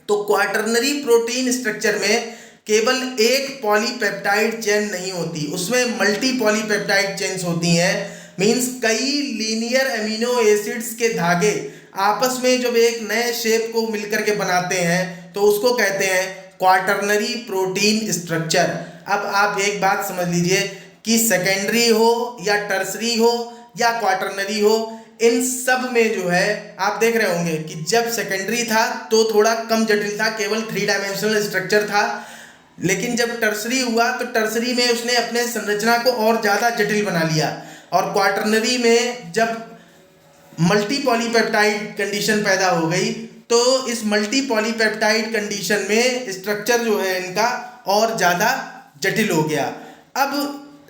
तो क्वार्टरनरी प्रोटीन स्ट्रक्चर में केवल एक पॉलीपेप्टाइड चेन नहीं होती, उसमें मल्टी पॉलीपेप्टाइड चेन्स होती हैं। मींस कई लीनियर अमीनो एसिड्स के धागे आपस में जब एक नए शेप को मिलकर के बनाते हैं, तो उसको कहते हैं क्वार्टरनरी प्रोटीन स्ट्रक्चर। अब आप एक बात समझ लीजिए कि सेकेंडरी हो या टर्सरी हो या क्वार्टरनरी हो, इन सब में जो है आप देख रहे होंगे कि जब सेकेंडरी था तो थोड़ा कम जटिल था, केवल 3 डायमेंशनल स्ट्रक्चर था, लेकिन जब टर्सरी हुआ तो टर्सरी में उसने अपने संरचना को और ज़्यादा जटिल बना लिया, और क्वाटरनरी में जब मल्टी पॉलीपेप्टाइड कंडीशन पैदा हो गई तो इस मल्टी पॉलीपेप्टाइड कंडीशन में स्ट्रक्चर जो है इनका और ज़्यादा जटिल हो गया। अब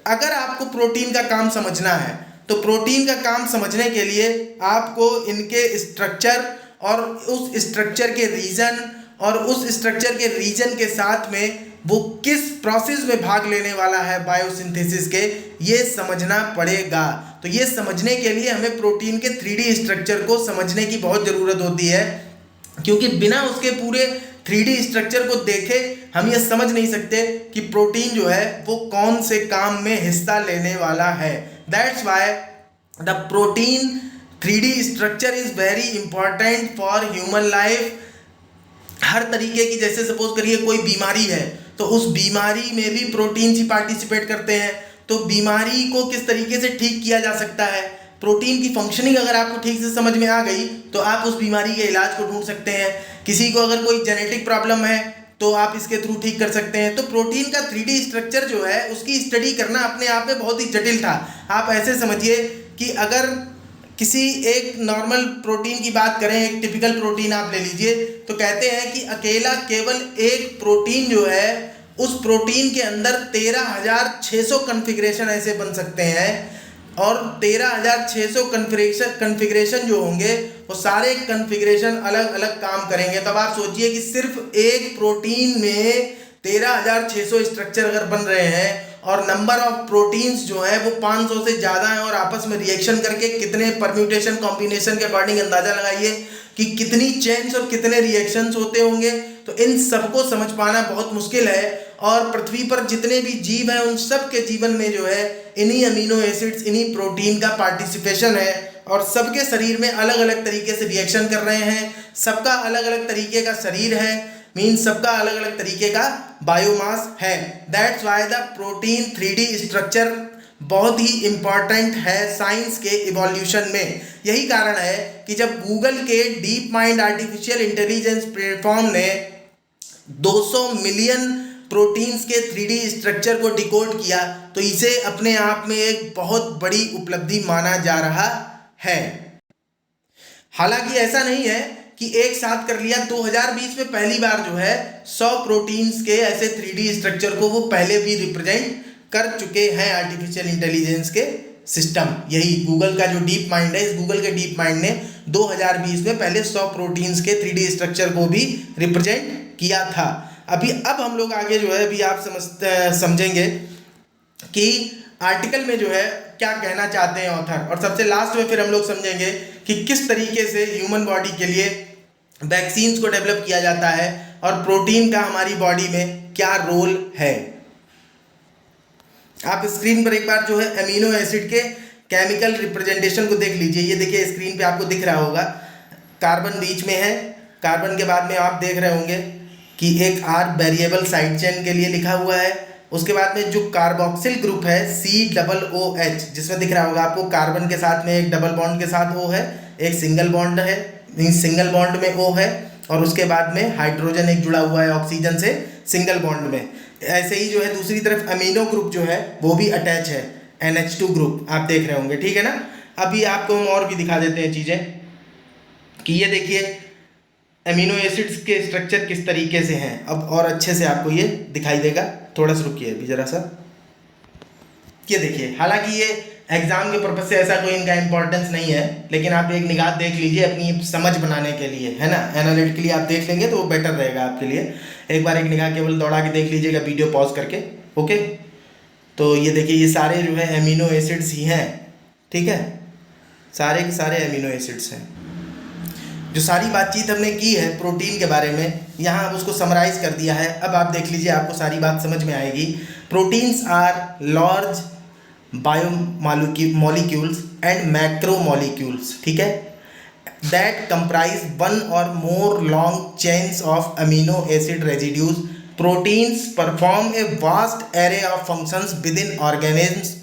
अगर आपको प्रोटीन का काम समझना है तो प्रोटीन का काम समझने के लिए आपको इनके स्ट्रक्चर और उस स्ट्रक्चर के रीजन और उस स्ट्रक्चर के रीजन के साथ में वो किस प्रोसेस में भाग लेने वाला है बायोसिंथेसिस के, ये समझना पड़ेगा। तो ये समझने के लिए हमें प्रोटीन के 3D स्ट्रक्चर को समझने की बहुत ज़रूरत होती है, क्योंकि बिना उसके पूरे 3D स्ट्रक्चर को देखे हम ये समझ नहीं सकते कि प्रोटीन जो है वो कौन से काम में हिस्सा लेने वाला है। That's why the protein 3D structure is very important for human life. हर तरीके की, जैसे सपोज करिए कोई बीमारी है तो उस बीमारी में भी प्रोटीन ही पार्टिसिपेट करते हैं, तो बीमारी को किस तरीके से ठीक किया जा सकता है, प्रोटीन की फंक्शनिंग अगर आपको ठीक से समझ में आ गई तो आप उस बीमारी के इलाज को ढूंढ सकते हैं। किसी को अगर कोई जेनेटिक प्रॉब्लम है तो आप इसके थ्रू ठीक कर सकते हैं। तो प्रोटीन का 3D स्ट्रक्चर जो है उसकी स्टडी करना अपने आप में बहुत ही जटिल था। आप ऐसे समझिए कि अगर किसी एक नॉर्मल प्रोटीन की बात करें, एक टिपिकल प्रोटीन आप ले लीजिए, तो कहते हैं कि अकेला केवल एक प्रोटीन जो है उस प्रोटीन के अंदर 13,600 कन्फिग्रेशन ऐसे बन सकते हैं, और 13,600 कन्फिग्रेशन जो होंगे वो सारे कन्फिग्रेशन अलग अलग काम करेंगे। तब आप सोचिए कि सिर्फ एक प्रोटीन में 13,600 स्ट्रक्चर अगर बन रहे हैं और नंबर ऑफ प्रोटीन्स जो है वो 500 से ज़्यादा हैं, और आपस में रिएक्शन करके कितने परम्यूटेशन कॉम्बिनेशन के अकॉर्डिंग अंदाज़ा लगाइए कि कितनी चेन्स और कितने रिएक्शंस होते होंगे। तो इन सबको समझ पाना बहुत मुश्किल है, और पृथ्वी पर जितने भी जीव हैं उन सब के जीवन में जो है इन्हीं अमीनो एसिड्स, इन्हीं प्रोटीन का पार्टिसिपेशन है, और सबके शरीर में अलग अलग तरीके से रिएक्शन कर रहे हैं, सबका अलग अलग तरीके का शरीर है, मीन्स सबका अलग अलग तरीके का बायोमास है। That's why the protein 3D structure बहुत ही इम्पॉर्टेंट है साइंस के इवोल्यूशन में। यही कारण है कि जब गूगल के deep mind artificial intelligence platform ने 200 मिलियन प्रोटीन्स के 3D स्ट्रक्चर को डिकोड किया तो इसे अपने आप में एक बहुत बड़ी उपलब्धि माना जा रहा है। हालांकि ऐसा नहीं है कि एक साथ कर लिया। 2020 में पहली बार जो है 100 प्रोटीन्स के ऐसे 3D स्ट्रक्चर को वो पहले भी रिप्रेजेंट कर चुके हैं आर्टिफिशियल इंटेलिजेंस के सिस्टम। यही गूगल का जो डीप माइंड है, इस गूगल के डीप माइंड ने 2020 में पहले 100 प्रोटीन्स के 3D स्ट्रक्चर को भी रिप्रेजेंट किया था। अब हम लोग आगे जो है अभी आप समझेंगे कि आर्टिकल में जो है क्या कहना चाहते हैं ऑथर, और सबसे लास्ट में फिर हम लोग समझेंगे कि किस तरीके से ह्यूमन बॉडी के लिए वैक्सीन्स को डेवलप किया जाता है और प्रोटीन का हमारी बॉडी में क्या रोल है। आप स्क्रीन पर एक बार जो है अमीनो एसिड के केमिकल रिप्रेजेंटेशन को देख लीजिए। ये देखिए स्क्रीन पे आपको दिख रहा होगा, कार्बन बीच में है, कार्बन के बाद में आप देख रहे होंगे कि एक R वेरिएबल साइड चेन के लिए लिखा हुआ है। उसके बाद में जो कार्बोक्सिल ग्रुप है COOH, जिसमें दिख रहा होगा आपको कार्बन के साथ में एक डबल बॉन्ड के साथ O है, एक सिंगल बॉन्ड है, सिंगल बॉन्ड में O है, और उसके बाद में हाइड्रोजन एक जुड़ा हुआ है ऑक्सीजन से सिंगल बॉन्ड में। ऐसे ही जो है दूसरी तरफ अमीनो ग्रुप जो है वो भी अटैच है, NH2 ग्रुप आप देख रहे होंगे, ठीक है ना। अभी आपको हम और भी दिखा देते हैं चीज़ें कि ये देखिए अमीनो एसिड्स के स्ट्रक्चर किस तरीके से हैं। अब और अच्छे से आपको ये दिखाई देगा, थोड़ा सा रुकिए अभी ज़रा सा। ये देखिए, हालांकि ये एग्जाम के पर्पज से ऐसा कोई इनका इंपॉर्टेंस नहीं है, लेकिन आप एक निगाह देख लीजिए अपनी समझ बनाने के लिए, है ना। एनालिटिकली आप देख लेंगे तो वो बेटर रहेगा आपके लिए। एक बार एक निगाह केवल दौड़ा के देख लीजिएगा वीडियो पॉज करके, ओके। तो ये देखिए ये सारे जो है अमीनो एसिड्स ही हैं, ठीक है, सारे के सारे अमीनो एसिड्स हैं। जो सारी बातचीत हमने की है प्रोटीन के बारे में, यहाँ अब उसको समराइज कर दिया है। अब आप देख लीजिए, आपको सारी बात समझ में आएगी। Proteins are large biomolecules and macromolecules, ठीक है, दैट कंप्राइज वन और more long chains of amino acid residues. Proteins perform a vast array of functions within organisms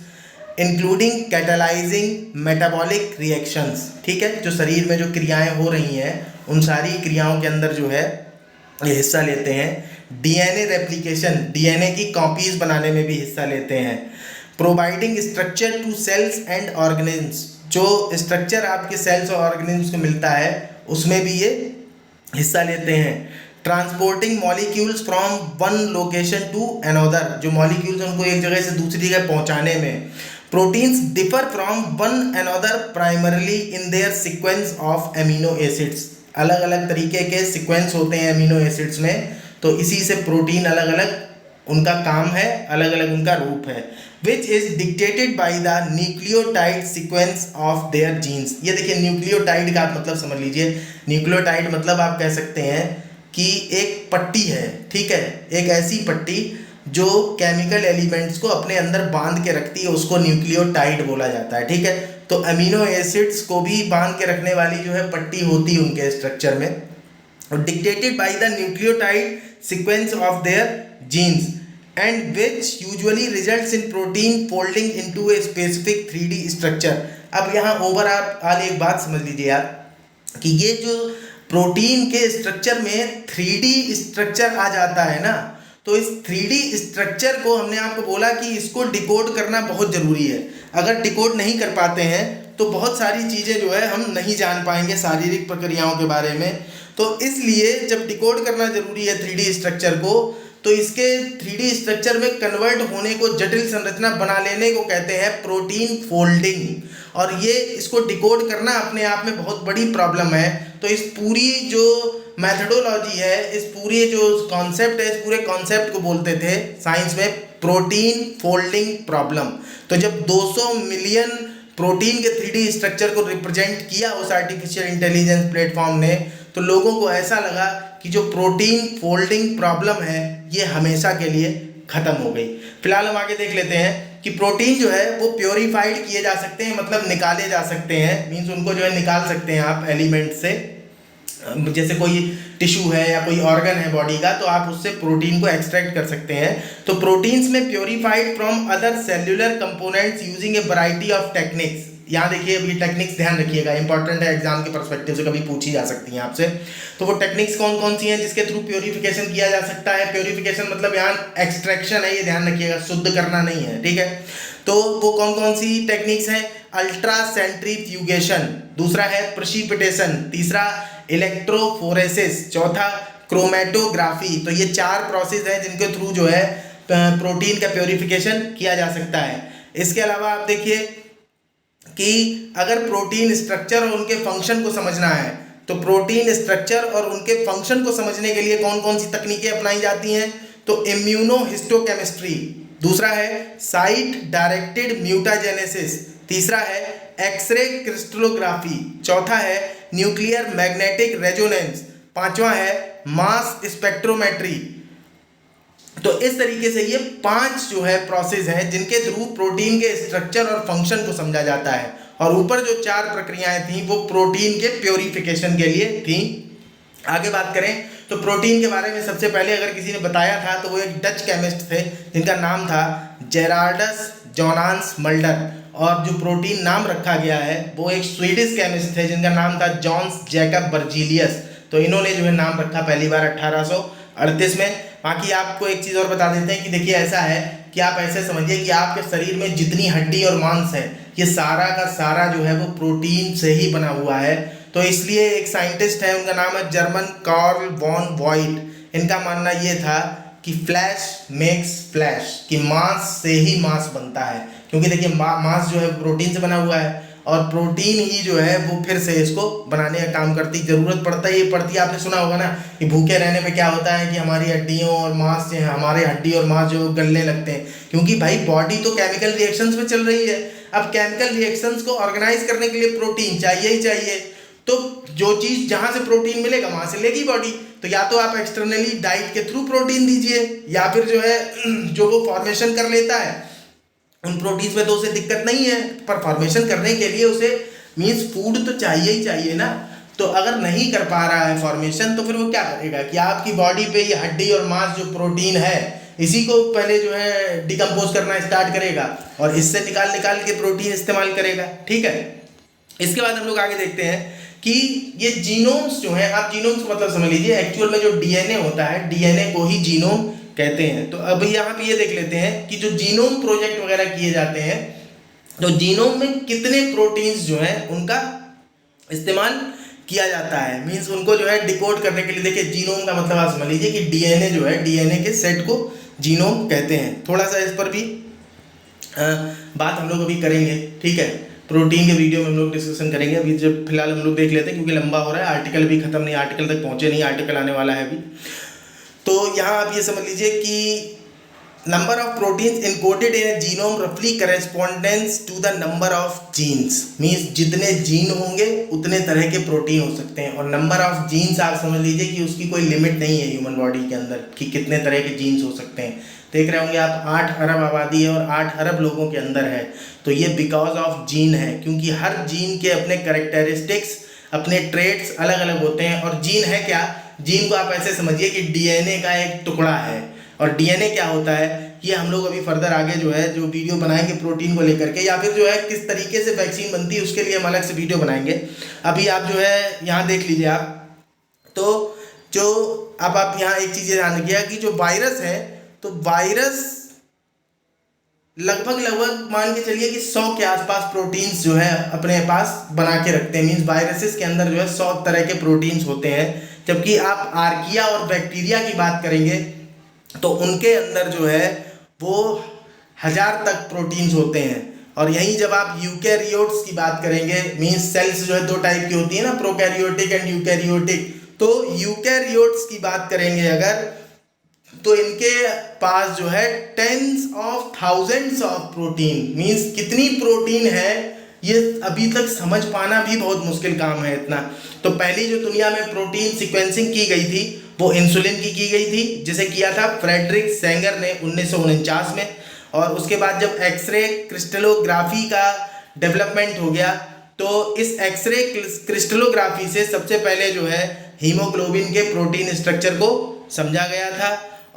including catalysing metabolic reactions. ठीक है, जो शरीर में जो क्रियाएं हो रही हैं उन सारी क्रियाओं के अंदर जो है ये हिस्सा लेते हैं। डीएनए रेप्लिकेशन, डीएनए की कॉपीज बनाने में भी हिस्सा लेते हैं। Providing structure to cells and organisms, जो स्ट्रक्चर आपके सेल्स और ऑर्गेनिज्म्स को मिलता है उसमें भी ये हिस्सा लेते हैं। Transporting molecules from one location to another, जो मॉलिक्यूल्स उनको एक जगह से दूसरी जगह पहुंचाने में। Proteins differ from one another primarily in their sequence of amino acids, अलग अलग तरीके के सीक्वेंस होते हैं एमिनो एसिड्स में, तो इसी से प्रोटीन अलग अलग उनका काम है, अलग अलग उनका रूप है। Which is dictated by the nucleotide sequence of their genes. ये देखिए न्यूक्लियोटाइड का आप मतलब समझ लीजिए, न्यूक्लियोटाइड मतलब आप कह सकते हैं कि एक पट्टी है, ठीक है, एक ऐसी पट्टी जो केमिकल एलिमेंट्स को अपने अंदर बांध के रखती है, उसको न्यूक्लियोटाइड बोला जाता है। ठीक है, तो अमीनो एसिड्स को भी बांध के रखने वाली जो है पट्टी होती है उनके स्ट्रक्चर में, और dictated by the nucleotide sequence of their genes and which usually results in protein folding into a specific 3D structure. अब यहाँ ओवरऑल एक बात समझ लीजिए आप कि ये जो प्रोटीन के स्ट्रक्चर में 3D स्ट्रक्चर आ जाता है ना, तो इस 3D स्ट्रक्चर को हमने आपको बोला कि इसको डिकोड करना बहुत ज़रूरी है। अगर डिकोड नहीं कर पाते हैं तो बहुत सारी चीज़ें जो है हम नहीं जान पाएंगे शारीरिक प्रक्रियाओं के बारे में। तो इसलिए जब डिकोड करना ज़रूरी है 3D स्ट्रक्चर को, तो इसके 3D स्ट्रक्चर में कन्वर्ट होने को, जटिल संरचना बना लेने को कहते हैं प्रोटीन फोल्डिंग, और ये इसको डिकोड करना अपने आप में बहुत बड़ी प्रॉब्लम है। तो इस पूरी जो मैथडोलॉजी है, इस पूरी जो कॉन्सेप्ट है, इस पूरे कॉन्सेप्ट को बोलते थे साइंस में प्रोटीन फोल्डिंग प्रॉब्लम। तो जब 200 मिलियन प्रोटीन के 3D स्ट्रक्चर को रिप्रेजेंट किया उस आर्टिफिशियल इंटेलिजेंस प्लेटफॉर्म ने, तो लोगों को ऐसा लगा कि जो प्रोटीन फोल्डिंग प्रॉब्लम है ये हमेशा के लिए ख़त्म हो गई। फिलहाल हम आगे देख लेते हैं कि प्रोटीन जो है वो प्योरीफाइड किए जा सकते हैं, मतलब निकाले जा सकते हैं, मीन्स उनको जो है निकाल सकते हैं आप एलिमेंट से। जैसे कोई टिश्यू है या कोई ऑर्गन है बॉडी का, तो आप उससे प्रोटीन को एक्सट्रैक्ट कर सकते हैं। तो प्रोटीन्स में purified from other cellular components using A variety of techniques. यहाँ देखिए अभी टेक्निक्स ध्यान रखिएगा, इंपॉर्टेंट है, एग्जाम के पर्सपेक्टिव से कभी पूछी जा सकती हैं आपसे। तो वो टेक्निक्स कौन कौन सी हैं जिसके थ्रू प्योरीफिकेशन किया जा सकता है। प्योरीफिकेशन मतलब यहाँ एक्सट्रैक्शन है, ये ध्यान रखिएगा, शुद्ध करना नहीं है, ठीक है। तो वो कौन कौन सी टेक्निक्स हैं? अल्ट्रा सेंट्रीफ्यूगेशन, दूसरा है प्रेसिपिटेशन, तीसरा इलेक्ट्रोफोरेसिस, चौथा क्रोमेटोग्राफी। तो ये 4 प्रोसेस हैं जिनके थ्रू जो है प्रोटीन का प्योरीफिकेशन किया जा सकता है। इसके अलावा आप देखिए कि अगर प्रोटीन स्ट्रक्चर और उनके फंक्शन को समझना है, तो प्रोटीन स्ट्रक्चर और उनके फंक्शन को समझने के लिए कौन कौन सी तकनीकें अपनाई जाती हैं? तो इम्यूनोहिस्टोकेमिस्ट्री, दूसरा है साइट डायरेक्टेड म्यूटाजेनेसिस, तीसरा है एक्सरे क्रिस्टलोग्राफी, चौथा है न्यूक्लियर मैग्नेटिक रेजोनेंस, पांचवा है मास स्पेक्ट्रोमेट्री। तो इस तरीके से ये 5 जो है प्रोसेस हैं जिनके थ्रू प्रोटीन के स्ट्रक्चर और फंक्शन को समझा जाता है। और ऊपर जो 4 प्रक्रियाएं थी वो प्रोटीन के प्योरीफिकेशन के लिए थी। आगे बात करें तो प्रोटीन के बारे में सबसे पहले अगर किसी ने बताया था तो वो एक डच केमिस्ट थे जिनका नाम था जेरार्डस जोनास मल्डर, और जो प्रोटीन नाम रखा गया है वो एक स्वीडिश केमिस्ट थे जिनका नाम था जॉन्स जैकब बर्जीलियस। तो इन्होंने जो है नाम रखा पहली बार 1838 में। बाकी आपको एक चीज़ और बता देते हैं कि देखिए ऐसा है कि आप ऐसे समझिए कि आपके शरीर में जितनी हड्डी और मांस है ये सारा का सारा जो है वो प्रोटीन से ही बना हुआ है। तो इसलिए एक साइंटिस्ट है, उनका नाम है जर्मन कार्ल वॉन वॉइट। इनका मानना ये था कि फ्लैश मेक्स फ्लैश, कि मांस से ही मांस बनता है, क्योंकि देखिए मांस जो है प्रोटीन से बना हुआ है और प्रोटीन ही जो है वो फिर से इसको बनाने का काम करती, ज़रूरत पड़ता है, ये पड़ती है। आपने सुना होगा ना कि भूखे रहने में क्या होता है कि हमारी हड्डियों और मांस जो है, हमारे हड्डी और मांस जो गलने लगते हैं, क्योंकि भाई बॉडी तो केमिकल रिएक्शंस में चल रही है। अब केमिकल रिएक्शंस को ऑर्गेनाइज करने के लिए प्रोटीन चाहिए ही चाहिए। तो जो चीज़ जहाँ से प्रोटीन मिलेगा वहाँ से लेगी बॉडी। तो या तो आप एक्सटर्नली डाइट के थ्रू प्रोटीन दीजिए, या फिर जो है जो वो फॉर्मेशन कर लेता है उन प्रोटीन्स में तो उसे दिक्कत नहीं है, पर फॉर्मेशन करने के लिए उसे मीन्स फूड तो चाहिए ही चाहिए ना। तो अगर नहीं कर पा रहा है फॉर्मेशन तो फिर वो क्या करेगा कि आपकी बॉडी पे ये हड्डी और मांस जो प्रोटीन है इसी को पहले जो है डिकम्पोज करना स्टार्ट करेगा और इससे निकाल निकाल के प्रोटीन इस्तेमाल करेगा, ठीक है। इसके बाद हम लोग आगे देखते हैं कि ये जीनोम्स जो है, आप जीनोम्स को मतलब समझ लीजिए, एक्चुअल में जो डीएनए होता है, डीएनए को ही जीनोम कहते हैं। तो अब यहाँ पे ये देख लेते हैं कि जो जीनोम प्रोजेक्ट वगैरह किए जाते हैं, तो जीनोम में कितने प्रोटीन्स जो हैं उनका इस्तेमाल किया जाता है, मीन्स उनको जो है डिकोड करने के लिए। देखिए जीनोम का मतलब आप समझ लीजिए कि डीएनए जो है, डीएनए के सेट को जीनोम कहते हैं। थोड़ा सा इस पर भी बात हम लोग अभी करेंगे, ठीक है। प्रोटीन के वीडियो में हम लोग डिस्कशन करेंगे। अभी जब फिलहाल हम लोग देख लेते हैं क्योंकि लंबा हो रहा है, आर्टिकल भी खत्म नहीं, आर्टिकल तक पहुँचे नहीं, आर्टिकल आने वाला है अभी। तो यहाँ आप ये समझ लीजिए कि number of proteins encoded in a genome रफली correspondence to the number of genes, means जितने जीन होंगे उतने तरह के प्रोटीन हो सकते हैं। और नंबर ऑफ जीन्स आप समझ लीजिए कि उसकी कोई लिमिट नहीं है ह्यूमन बॉडी के अंदर कि कितने तरह के जीन्स हो सकते हैं। देख रहे होंगे आप 8 अरब आबादी है और 8 अरब लोगों के अंदर है, तो ये बिकॉज ऑफ जीन है, क्योंकि हर जीन के अपने कैरेक्टरिस्टिक्स, अपने ट्रेट्स अलग अलग होते हैं। और जीन है क्या, जीन को आप ऐसे समझिए कि डीएनए का एक टुकड़ा है। और डीएनए क्या होता है, ये हम लोग अभी फर्दर आगे जो है जो वीडियो बनाएंगे प्रोटीन को लेकर के, या फिर जो है किस तरीके से वैक्सीन बनती है उसके लिए हम अलग से वीडियो बनाएंगे। अभी आप जो है यहाँ देख लीजिए आप, तो जो अब आप यहाँ एक चीज़ ध्यान रखिएगा कि जो वायरस है, तो वायरस लगभग मान के चलिए कि 100 के आसपास प्रोटीन्स जो है अपने पास बना के रखते हैं, मीन्स वायरसेस के अंदर जो है 100 तरह के प्रोटीन्स होते हैं। जबकि आप आर्किया और बैक्टीरिया की बात करेंगे तो उनके अंदर जो है वो 1000 तक प्रोटीन्स होते हैं। और यहीं जब आप यूकैरियोट्स की बात करेंगे, मीन्स सेल्स जो है 2 टाइप की होती है ना, प्रोकैरियोटिक एंड यूकैरियोटिक, तो यूकैरियोट्स की बात करेंगे अगर, तो इनके पास जो है tens of thousands of protein, means कितनी प्रोटीन है ये अभी तक समझ पाना भी बहुत मुश्किल काम है इतना। तो पहली जो दुनिया में प्रोटीन सीक्वेंसिंग की गई थी वो इंसुलिन की गई थी, जिसे किया था फ्रेडरिक सेंगर ने 1949 में। और उसके बाद जब एक्सरे क्रिस्टलोग्राफी का डेवलपमेंट हो गया, तो इस एक्सरे क्रिस्टलोग्राफी से सबसे पहले जो है हीमोग्लोबिन के प्रोटीन स्ट्रक्चर को समझा गया था।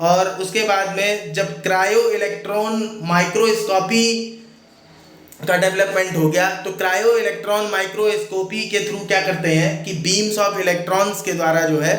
और उसके बाद में जब क्रायो इलेक्ट्रॉन माइक्रोस्कोपी का डेवलपमेंट हो गया, तो क्रायो इलेक्ट्रॉन माइक्रोस्कोपी के थ्रू क्या करते हैं कि बीम्स ऑफ इलेक्ट्रॉन्स के द्वारा जो है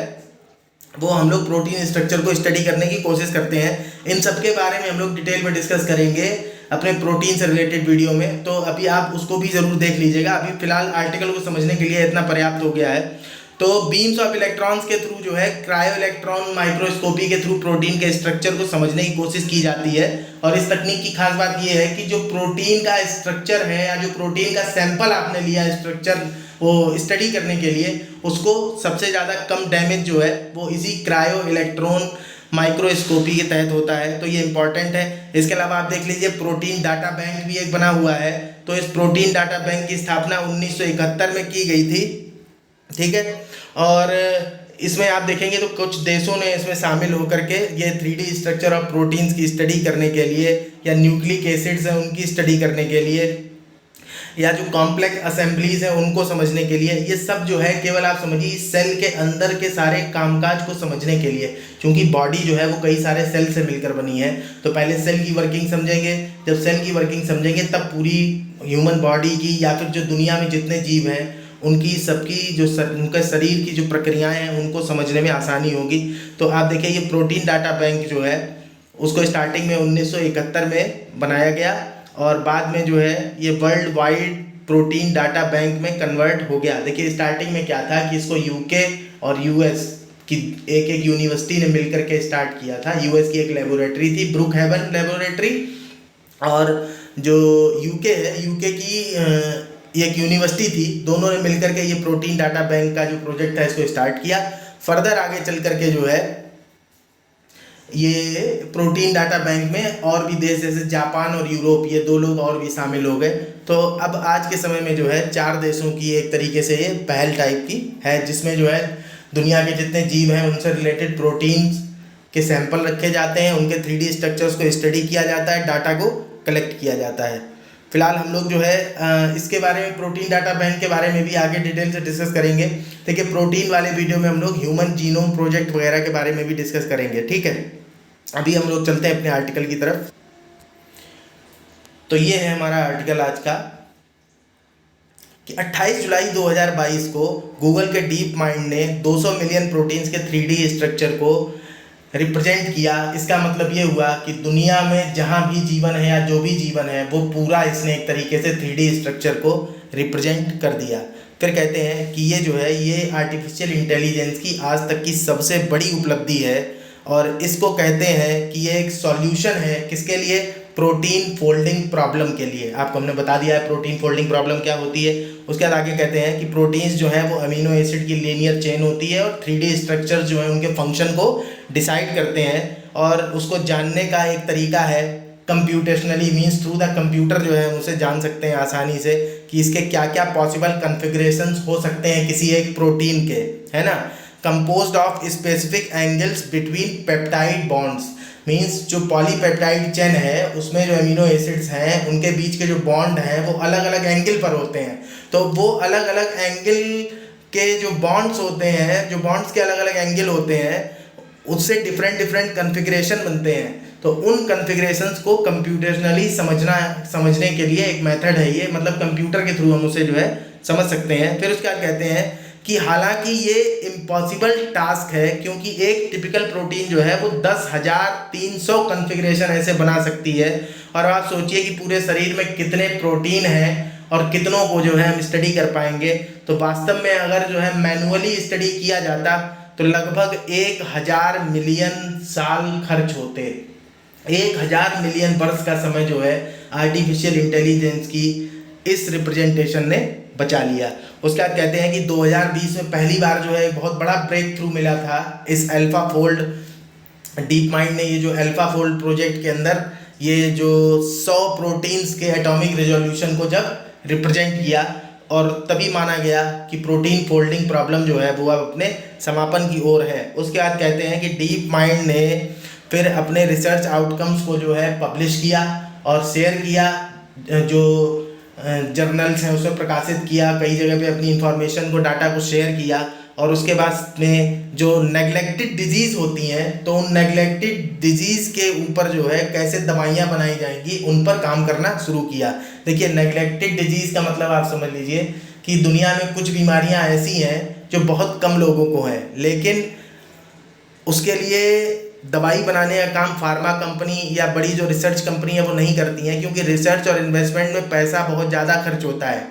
वो हम लोग प्रोटीन स्ट्रक्चर को स्टडी करने की कोशिश करते हैं। इन सब के बारे में हम लोग डिटेल में डिस्कस करेंगे अपने प्रोटीन से रिलेटेड वीडियो में, तो अभी आप उसको भी ज़रूर देख लीजिएगा। अभी फिलहाल आर्टिकल को समझने के लिए इतना पर्याप्त हो गया है। तो बीम्स ऑफ इलेक्ट्रॉन्स के थ्रू जो है क्रायो इलेक्ट्रॉन माइक्रोस्कोपी के थ्रू प्रोटीन के स्ट्रक्चर को समझने की कोशिश की जाती है। और इस तकनीक की खास बात यह है कि जो प्रोटीन का स्ट्रक्चर है या जो प्रोटीन का सैंपल आपने लिया स्ट्रक्चर वो स्टडी करने के लिए, उसको सबसे ज़्यादा कम डैमेज जो है वो इसी क्रायो इलेक्ट्रॉन माइक्रोस्कोपी के तहत होता है। तो ये इंपॉर्टेंट है। इसके अलावा आप देख लीजिए प्रोटीन डाटा बैंक भी एक बना हुआ है। तो इस प्रोटीन डाटा बैंक की स्थापना 1971 में की गई थी, ठीक है। और इसमें आप देखेंगे तो कुछ देशों ने इसमें शामिल होकर के ये 3D स्ट्रक्चर ऑफ प्रोटीन्स की स्टडी करने के लिए, या न्यूक्लिक एसिड्स हैं उनकी स्टडी करने के लिए, या जो कॉम्प्लेक्स असेंबलीज है उनको समझने के लिए, ये सब जो है केवल आप समझिए सेल के अंदर के सारे कामकाज को समझने के लिए, क्योंकि बॉडी जो है वो कई सारे सेल से मिलकर बनी है। तो पहले सेल की वर्किंग समझेंगे, जब सेल की वर्किंग समझेंगे तब पूरी ह्यूमन बॉडी की या फिर जो दुनिया में जितने जीव हैं उनकी सबकी जो उनके शरीर की जो प्रक्रियाएं हैं उनको समझने में आसानी होगी। तो आप देखिए ये प्रोटीन डाटा बैंक जो है उसको स्टार्टिंग में 1971 में बनाया गया और बाद में जो है ये world wide protein data bank में कन्वर्ट हो गया। देखिए स्टार्टिंग में क्या था कि इसको यूके और यूएस की एक यूनिवर्सिटी ने मिलकर के स्टार्ट किया था। यूएस की एक लेबोरेटरी थी, ब्रुक हेवन लेबोरेटरी, और जो यूके है यूके की एक यूनिवर्सिटी थी, दोनों ने मिलकर के ये प्रोटीन डाटा बैंक का जो प्रोजेक्ट है इसको स्टार्ट किया। फर्दर आगे चल करके जो है ये प्रोटीन डाटा बैंक में और भी देश जैसे जापान और यूरोप, ये 2 लोग और भी शामिल हो गए। तो अब आज के समय में जो है 4 देशों की एक तरीके से ये पहल टाइप की है, जिसमें जो है दुनिया के जितने जीव हैं उनसे रिलेटेड प्रोटीन्स के सैंपल रखे जाते हैं, उनके 3D स्ट्रक्चर्स को स्टडी किया जाता है, डाटा को कलेक्ट किया जाता है। फिलहाल हम लोग जो है इसके बारे में प्रोटीन डाटा बैंक के बारे में भी आगे डिटेल से डिस्कस करेंगे। देखिए प्रोटीन वाले वीडियो में हम लोग ह्यूमन जीनोम प्रोजेक्ट वगैरह के बारे में भी डिस्कस करेंगे, ठीक है। अभी हम लोग चलते हैं अपने आर्टिकल की तरफ। तो ये है हमारा आर्टिकल आज का कि 28 जुलाई 2022 को गूगल के डीप माइंड ने 200 मिलियन प्रोटीन्स के 3D स्ट्रक्चर को रिप्रेजेंट किया। इसका मतलब ये हुआ कि दुनिया में जहाँ भी जीवन है या जो भी जीवन है वो पूरा इसने एक तरीके से 3D स्ट्रक्चर को रिप्रेजेंट कर दिया। फिर कहते हैं कि ये जो है ये आर्टिफिशियल इंटेलिजेंस की आज तक की सबसे बड़ी उपलब्धि है और इसको कहते हैं कि ये एक सॉल्यूशन है किसके लिए, प्रोटीन फोल्डिंग प्रॉब्लम के लिए। आपको हमने बता दिया है प्रोटीन फोल्डिंग प्रॉब्लम क्या होती है। उसके बाद आगे कहते हैं कि प्रोटीन्स जो है वो अमीनो एसिड की लीनियर चेन होती है और 3D स्ट्रक्चर जो है उनके फंक्शन को डिसाइड करते हैं और उसको जानने का एक तरीका है computationally means through the computer जो है उसे जान सकते हैं आसानी से कि इसके क्या क्या पॉसिबल कन्फिगरेशंस हो सकते हैं किसी एक प्रोटीन के, है ना। Composed of specific angles between peptide bonds means जो पॉलीपेप्टाइड चेन है उसमें जो अमीनो एसिड्स हैं उनके बीच के जो बॉन्ड हैं वो अलग अलग एंगल पर होते हैं। तो वो अलग अलग एंगल के जो बॉन्ड्स होते हैं, जो बॉन्ड्स के अलग अलग एंगल होते हैं उससे डिफरेंट डिफरेंट कन्फिग्रेशन बनते हैं। तो उन कन्फिग्रेशंस को कंप्यूटेशनली समझने के लिए एक मेथड है ये, मतलब कंप्यूटर के थ्रू हम उसे जो है समझ सकते हैं। फिर उसके बाद कहते हैं कि हालांकि ये इम्पॉसिबल टास्क है क्योंकि एक टिपिकल प्रोटीन जो है वो 10,300 कन्फिग्रेशन ऐसे बना सकती है। और आप सोचिए कि पूरे शरीर में कितने प्रोटीन हैं और कितनों को जो है हम स्टडी कर पाएंगे। तो वास्तव में अगर जो है मैनुअली स्टडी किया जाता तो लगभग 1,000 मिलियन साल खर्च होते। 1,000 मिलियन वर्ष का समय जो है आर्टिफिशियल इंटेलिजेंस की इस रिप्रेजेंटेशन ने बचा लिया। उसके बाद कहते हैं कि 2020 में पहली बार जो है बहुत बड़ा ब्रेक थ्रू मिला था इस अल्फा फोल्ड डीप माइंड ने। ये जो अल्फा फोल्ड प्रोजेक्ट के अंदर ये जो 100 प्रोटीन्स के एटॉमिक रेजोल्यूशन को जब रिप्रेजेंट किया और तभी माना गया कि प्रोटीन फोल्डिंग प्रॉब्लम जो है वो अब अपने समापन की ओर है। उसके बाद कहते हैं कि डीप माइंड ने फिर अपने रिसर्च आउटकम्स को जो है पब्लिश किया और शेयर किया, जो जर्नल्स हैं उसमें प्रकाशित किया, कई जगह पे अपनी इंफॉर्मेशन को डाटा को शेयर किया। और उसके बाद में जो नेग्लेक्टेड डिजीज़ होती हैं तो उन नेग्लेक्टेड डिजीज़ के ऊपर जो है कैसे दवाइयाँ बनाई जाएंगी उन पर काम करना शुरू किया। देखिए नेग्लेक्टेड डिजीज़ का मतलब आप समझ लीजिए कि दुनिया में कुछ बीमारियाँ ऐसी हैं जो बहुत कम लोगों को हैं लेकिन उसके लिए दवाई बनाने का काम फार्मा कंपनी या बड़ी जो रिसर्च कंपनी है वो नहीं करती हैं क्योंकि रिसर्च और इन्वेस्टमेंट में पैसा बहुत ज़्यादा खर्च होता है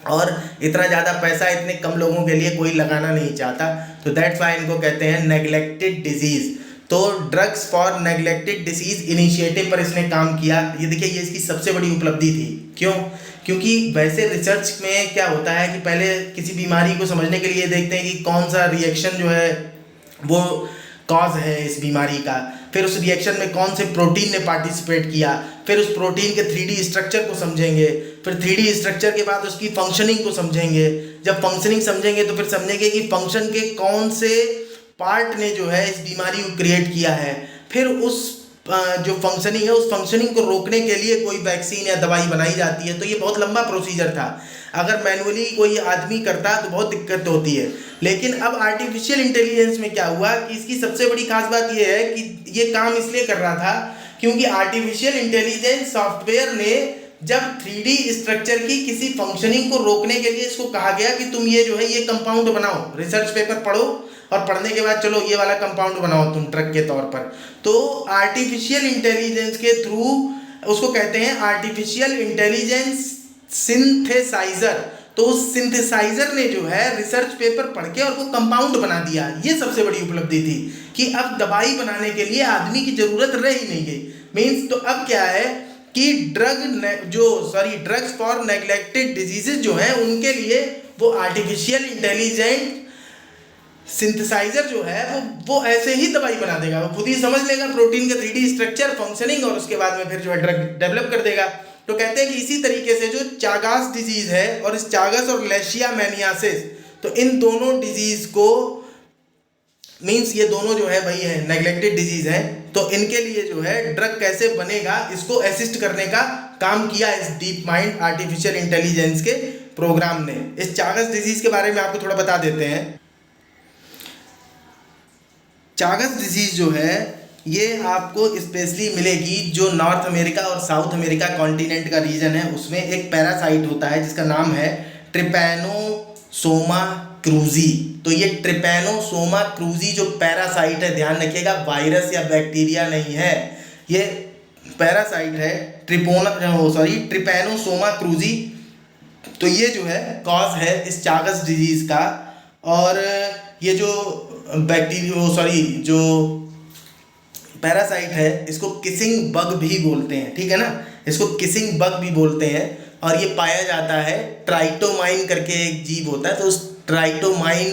और इतना ज़्यादा पैसा इतने कम लोगों के लिए कोई लगाना नहीं चाहता। तो दैट्स वाई इनको कहते हैं नेग्लेक्टेड डिजीज़। तो drugs for neglected disease initiative पर इसने काम किया। ये देखिए ये इसकी सबसे बड़ी उपलब्धि थी। क्यों? क्योंकि वैसे रिसर्च में क्या होता है कि पहले किसी बीमारी को समझने के लिए देखते हैं कि कौन सा रिएक्शन जो है वो कॉज है इस बीमारी का, फिर उस रिएक्शन में कौन से प्रोटीन ने पार्टिसिपेट किया, फिर उस प्रोटीन के 3D स्ट्रक्चर को समझेंगे, फिर 3D स्ट्रक्चर के बाद उसकी फंक्शनिंग को समझेंगे। जब फंक्शनिंग समझेंगे तो फिर समझेंगे कि फंक्शन के कौन से पार्ट ने जो है इस बीमारी को क्रिएट किया है, फिर उस जो फंक्शनिंग है उस फंक्शनिंग को रोकने के लिए कोई वैक्सीन या दवाई बनाई जाती है। तो ये बहुत लंबा प्रोसीजर था। अगर मैनुअली कोई आदमी करता तो बहुत दिक्कत होती है। लेकिन अब आर्टिफिशियल इंटेलिजेंस में क्या हुआ कि इसकी सबसे बड़ी खास बात ये है कि ये काम इसलिए कर रहा था क्योंकि आर्टिफिशियल इंटेलिजेंस सॉफ्टवेयर ने जब 3D स्ट्रक्चर की किसी फंक्शनिंग को रोकने के लिए इसको कहा गया कि तुम ये जो है ये कंपाउंड बनाओ, रिसर्च पेपर पढ़ो और पढ़ने के बाद चलो ये वाला कंपाउंड बनाओ तुम ड्रग के तौर पर। तो आर्टिफिशियल इंटेलिजेंस के थ्रू उसको कहते हैं आर्टिफिशियल इंटेलिजेंस सिंथेसाइजर। तो उस सिंथेसाइजर ने जो है रिसर्च पेपर पढ़ के और वो कंपाउंड बना दिया। ये सबसे बड़ी उपलब्धि थी कि अब दवाई बनाने के लिए आदमी की जरूरत रह ही नहीं गई। मीन्स तो अब क्या है कि ड्रग्स फॉर नेग्लेक्टेड डिजीजेज जो हैं उनके लिए वो आर्टिफिशियल इंटेलिजेंट सिंथेसाइजर जो है वो ऐसे ही दवाई बना देगा। वो खुद ही समझ लेगा प्रोटीन के 3D स्ट्रक्चर, फंक्शनिंग और उसके बाद में फिर जो है ड्रग डेवलप कर देगा। तो कहते हैं कि इसी तरीके से जो चागास डिजीज है और इस चागस और लेशियामेनियासिस, तो इन दोनों डिजीज को मीन्स ये दोनों जो है वही है नेग्लेक्टेड डिजीज है। तो इनके लिए जो है ड्रग कैसे बनेगा इसको असिस्ट करने का काम किया इस डीप माइंड आर्टिफिशियल इंटेलिजेंस के प्रोग्राम ने। इस चागस डिजीज के बारे में आपको थोड़ा बता देते हैं। चागस डिजीज जो है ये आपको स्पेशली मिलेगी जो नॉर्थ अमेरिका और साउथ अमेरिका कॉन्टिनेंट का रीजन है, उसमें एक पैरासाइट होता है जिसका नाम है ट्रिपैनोसोमा क्रूजी। तो ये ट्रिपैनोसोमा क्रूजी जो पैरासाइट है, ध्यान रखिएगा, वायरस या बैक्टीरिया नहीं है, ये पैरासाइट है ट्रिपैनोसोमा क्रूजी। तो ये जो है कॉज है इस चागस डिजीज का। और ये जो जो पैरासाइट है इसको किसिंग बग भी बोलते हैं, ठीक है ना, इसको किसिंग बग भी बोलते हैं। और ये पाया जाता है ट्राइटोमाइन करके एक जीव होता है, तो उस ट्राइटोमाइन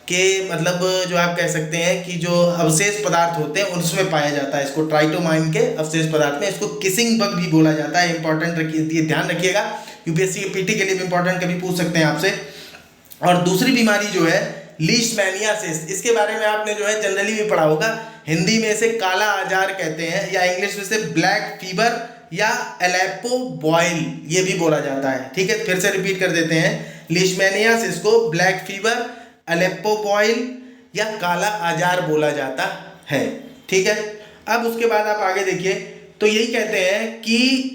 के मतलब जो आप कह सकते हैं कि जो अवशेष पदार्थ होते हैं उसमें पाया जाता है, इसको ट्राइटोमाइन के अवशेष पदार्थ में इसको किसिंग बग भी बोला जाता है। इंपॉर्टेंट रखिए, ध्यान रखिएगा, यूपीएससी के पीटी के लिए भी इंपॉर्टेंट कभी पूछ सकते हैं आपसे। और दूसरी बीमारी जो है लीशमैनियासिस, इसके बारे में आपने जो है जनरली भी पढ़ा होगा, हिंदी में इसे काला आजार कहते हैं या इंग्लिश में से ब्लैक फीवर या एलेप्पो बॉयल ये भी बोला जाता है, ठीक है। फिर से रिपीट कर देते हैं, लीशमैनियासिस को ब्लैक फीवर, एलेप्पो बॉयल या काला आजार बोला जाता है, ठीक है। अब उसके बाद आप आगे देखिए, तो यही कहते हैं कि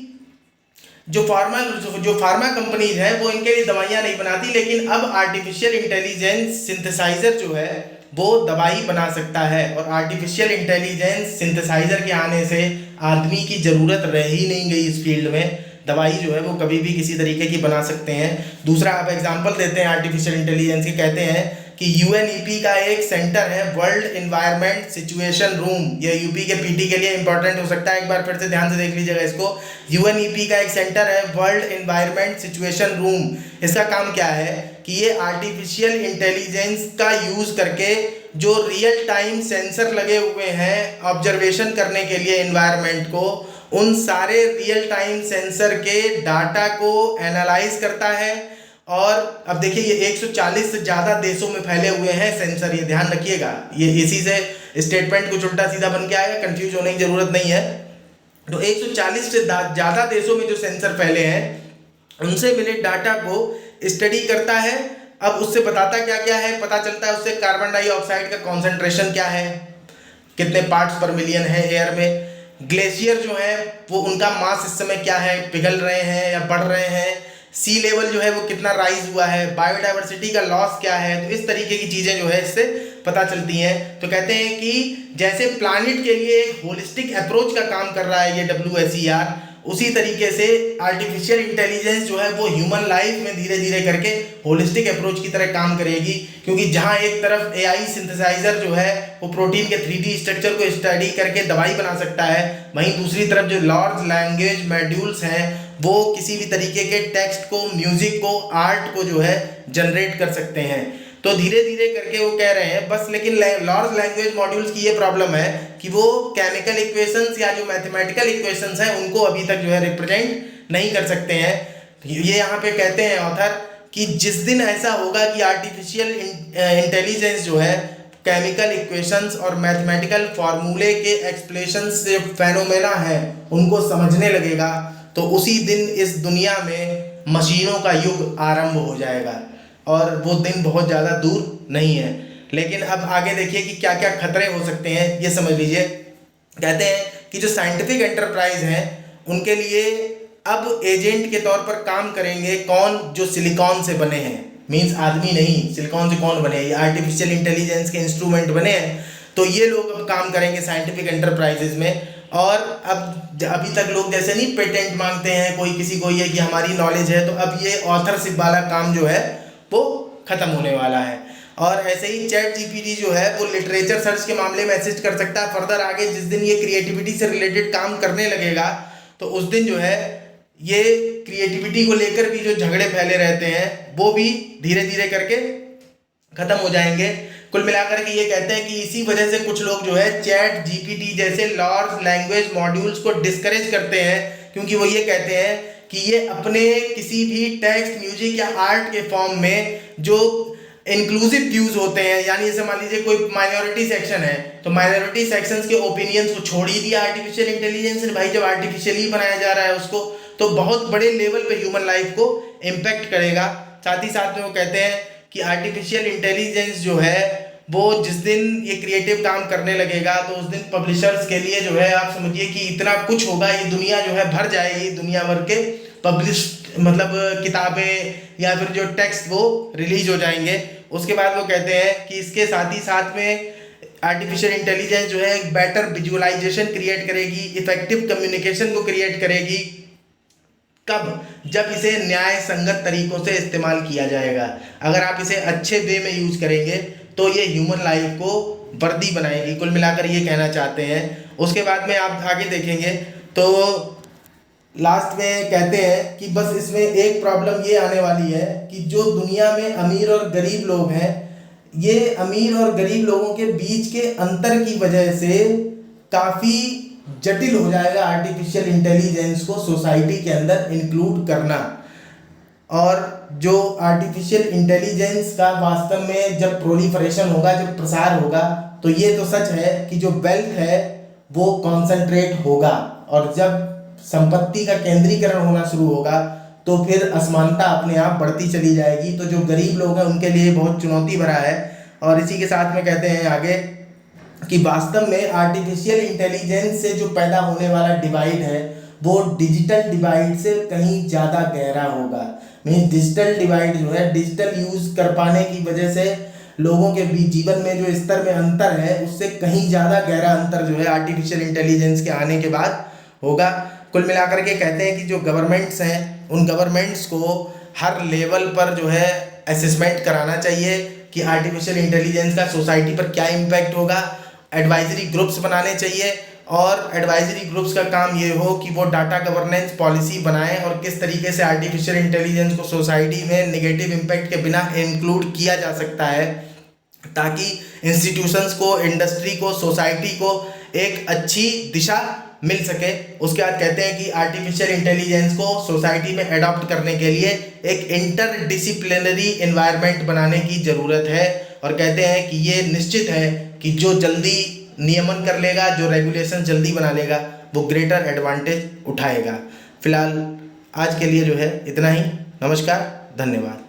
जो फार्मा कंपनीज हैं वो इनके लिए दवाइयाँ नहीं बनाती, लेकिन अब आर्टिफिशियल इंटेलिजेंस सिंथेसाइजर जो है वो दवाई बना सकता है। और आर्टिफिशियल इंटेलिजेंस सिंथेसाइजर के आने से आदमी की ज़रूरत रह ही नहीं गई इस फील्ड में, दवाई जो है वो कभी भी किसी तरीके की बना सकते हैं। दूसरा आप एग्जांपल देते हैं आर्टिफिशियल इंटेलिजेंस की, कहते हैं कि यूएनईपी का एक सेंटर है वर्ल्ड एनवायरनमेंट सिचुएशन रूम, ये यूपी के पीटी के लिए इंपॉर्टेंट हो सकता है, एक बार फिर से ध्यान से देख लीजिएगा इसको। यूएनईपी का एक सेंटर है वर्ल्ड एनवायरनमेंट सिचुएशन रूम, इसका काम क्या है कि ये आर्टिफिशियल इंटेलिजेंस का यूज़ करके जो रियल टाइम सेंसर लगे हुए हैं ऑब्जर्वेशन करने के लिए एनवायरनमेंट को, उन सारे रियल टाइम सेंसर के डाटा को एनालाइज करता है। और अब देखिए ये 140 से ज़्यादा देशों में फैले हुए हैं सेंसर, ये ध्यान रखिएगा, ये इसी से स्टेटमेंट कुछ उल्टा सीधा बन के आएगा, कंफ्यूज होने की ज़रूरत नहीं है। तो 140 से ज़्यादा देशों में जो सेंसर फैले हैं उनसे मिले डाटा को स्टडी करता है। अब उससे बताता क्या क्या है, पता चलता है उससे कार्बन डाइऑक्साइड का कॉन्सेंट्रेशन क्या है, कितने पार्ट्स पर मिलियन है एयर में, ग्लेशियर जो है वो उनका मास इस समय क्या है, पिघल रहे हैं या बढ़ रहे हैं, सी लेवल जो है वो कितना राइज हुआ है, बायोडाइवर्सिटी का लॉस क्या है। तो इस तरीके की चीज़ें जो है इससे पता चलती हैं। तो कहते हैं कि जैसे प्लानिट के लिए एक होलिस्टिक अप्रोच का काम कर रहा है ये WSER, उसी तरीके से आर्टिफिशियल इंटेलिजेंस जो है वो ह्यूमन लाइफ में धीरे धीरे करके होलिस्टिक अप्रोच की तरह काम करेगी। क्योंकि जहाँ एक तरफ AI सिंथेसाइजर जो है वो प्रोटीन के 3D स्ट्रक्चर को स्टडी करके दवाई बना सकता है, वहीं दूसरी तरफ जो लार्ज लैंग्वेज मॉड्यूल्स हैं वो किसी भी तरीके के टेक्स्ट को, म्यूजिक को, आर्ट को जो है जनरेट कर सकते हैं। तो धीरे धीरे करके वो कह रहे हैं बस, लेकिन लार्ज लैंग्वेज मॉड्यूल्स की ये प्रॉब्लम है कि वो केमिकल इक्वेशंस या जो मैथमेटिकल इक्वेशंस हैं उनको अभी तक जो है रिप्रेजेंट नहीं कर सकते हैं। ये यहाँ पे कहते हैं ऑथर कि जिस दिन ऐसा होगा कि आर्टिफिशियल इंटेलिजेंस जो है केमिकल इक्वेशंस और मैथमेटिकल फार्मूले के एक्सप्लेनेशंस से फेनोमेना है उनको समझने लगेगा, तो उसी दिन इस दुनिया में मशीनों का युग आरंभ हो जाएगा। और वो दिन बहुत ज़्यादा दूर नहीं है। लेकिन अब आगे देखिए कि क्या क्या खतरे हो सकते हैं, ये समझ लीजिए। कहते हैं कि जो साइंटिफिक एंटरप्राइज हैं उनके लिए अब एजेंट के तौर पर काम करेंगे कौन, जो सिलिकॉन से बने हैं, मीन्स आदमी नहीं, सिलिकॉन से कौन बने, ये आर्टिफिशियल इंटेलिजेंस के इंस्ट्रूमेंट बने हैं। तो ये लोग अब काम करेंगे साइंटिफिक एंटरप्राइजेज में। और अब अभी तक लोग जैसे नहीं पेटेंट मांगते हैं कोई किसी को, ये कि हमारी नॉलेज है, तो अब ये ऑथरशिप वाला काम जो है वो खत्म होने वाला है। और ऐसे ही चैट जीपीटी जो है वो लिटरेचर सर्च के मामले में असिस्ट कर सकता है। फर्दर आगे जिस दिन ये क्रिएटिविटी से रिलेटेड काम करने लगेगा तो उस दिन जो है ये क्रिएटिविटी को लेकर भी जो झगड़े फैले रहते हैं वो भी धीरे धीरे करके खत्म हो जाएंगे। कुल मिलाकर के ये कहते हैं कि इसी वजह से कुछ लोग जो है चैट जीपीटी जैसे लार्ज लैंग्वेज मॉड्यूल्स को डिस्करेज करते हैं, क्योंकि वो ये कहते हैं कि ये अपने किसी भी टेक्स्ट, म्यूजिक या आर्ट के फॉर्म में जो इंक्लूसिव व्यूज होते हैं, यानी जैसे मान लीजिए कोई माइनॉरिटी सेक्शन है तो माइनॉरिटी सेक्शंस के ओपिनियंस को छोड़ ही दिया आर्टिफिशियल इंटेलिजेंस ने, भाई जब आर्टिफिशियली बनाया जा रहा है उसको, तो बहुत बड़े लेवल पे ह्यूमन लाइफ को इम्पेक्ट करेगा। साथ ही साथ में वो कहते हैं कि आर्टिफिशियल इंटेलिजेंस जो है वो जिस दिन ये क्रिएटिव काम करने लगेगा तो उस दिन पब्लिशर्स के लिए जो है आप समझिए कि इतना कुछ होगा, ये दुनिया जो है भर जाएगी, दुनिया भर के पब्लिश मतलब किताबें या फिर जो टेक्स्ट वो रिलीज हो जाएंगे। उसके बाद वो कहते हैं कि इसके साथ ही साथ में आर्टिफिशियल इंटेलिजेंस जो है एक बेटर विजुअलाइजेशन क्रिएट करेगी, इफेक्टिव कम्युनिकेशन को क्रिएट करेगी। कब? जब इसे न्याय संगत तरीकों से इस्तेमाल किया जाएगा। अगर आप इसे अच्छे वे में यूज करेंगे तो ये ह्यूमन लाइफ को वर्दी बनाएगी, कुल मिलाकर ये कहना चाहते हैं। उसके बाद में आप आगे देखेंगे तो लास्ट में कहते हैं कि बस इसमें एक प्रॉब्लम ये आने वाली है कि जो दुनिया में अमीर और गरीब लोग हैं, ये अमीर और गरीब लोगों के बीच के अंतर की वजह से काफ़ी जटिल हो जाएगा आर्टिफिशियल इंटेलिजेंस को सोसाइटी के अंदर इंक्लूड करना। और जो आर्टिफिशियल इंटेलिजेंस का वास्तव में जब प्रोलिफरेशन होगा, जब प्रसार होगा, तो ये तो सच है कि जो वेल्थ है वो कॉन्सेंट्रेट होगा, और जब संपत्ति का केंद्रीकरण होना शुरू होगा तो फिर असमानता अपने आप बढ़ती चली जाएगी। तो जो गरीब लोग हैं उनके लिए बहुत चुनौती भरा है। और इसी के साथ में कहते हैं आगे कि वास्तव में आर्टिफिशियल इंटेलिजेंस से जो पैदा होने वाला डिवाइड है वो डिजिटल डिवाइड से कहीं ज़्यादा गहरा होगा। मीन्स डिजिटल डिवाइड जो है, डिजिटल यूज़ कर पाने की वजह से लोगों के बीच जीवन में जो स्तर में अंतर है उससे कहीं ज़्यादा गहरा अंतर जो है आर्टिफिशियल इंटेलिजेंस के आने के बाद होगा। कुल मिलाकर के कहते हैं कि जो गवर्नमेंट्स हैं उन गवर्नमेंट्स को हर लेवल पर जो है असेसमेंट कराना चाहिए कि आर्टिफिशियल इंटेलिजेंस का सोसाइटी पर क्या इम्पैक्ट होगा। एडवाइजरी ग्रुप्स बनाने चाहिए, और एडवाइजरी ग्रुप्स का काम ये हो कि वो डाटा गवर्नेंस पॉलिसी बनाएं और किस तरीके से आर्टिफिशियल इंटेलिजेंस को सोसाइटी में नेगेटिव इम्पैक्ट के बिना इंक्लूड किया जा सकता है, ताकि इंस्टीट्यूशंस को, इंडस्ट्री को, सोसाइटी को एक अच्छी दिशा मिल सके। उसके बाद कहते हैं कि आर्टिफिशियल इंटेलिजेंस को सोसाइटी में अडॉप्ट करने के लिए एक इंटर डिसिप्लिनरी एनवायरनमेंट बनाने की ज़रूरत है, और कहते हैं कि ये निश्चित है कि जो जल्दी नियमन कर लेगा, जो रेगुलेशन जल्दी बना लेगा, वो ग्रेटर एडवांटेज उठाएगा। फिलहाल आज के लिए जो है इतना ही। नमस्कार, धन्यवाद।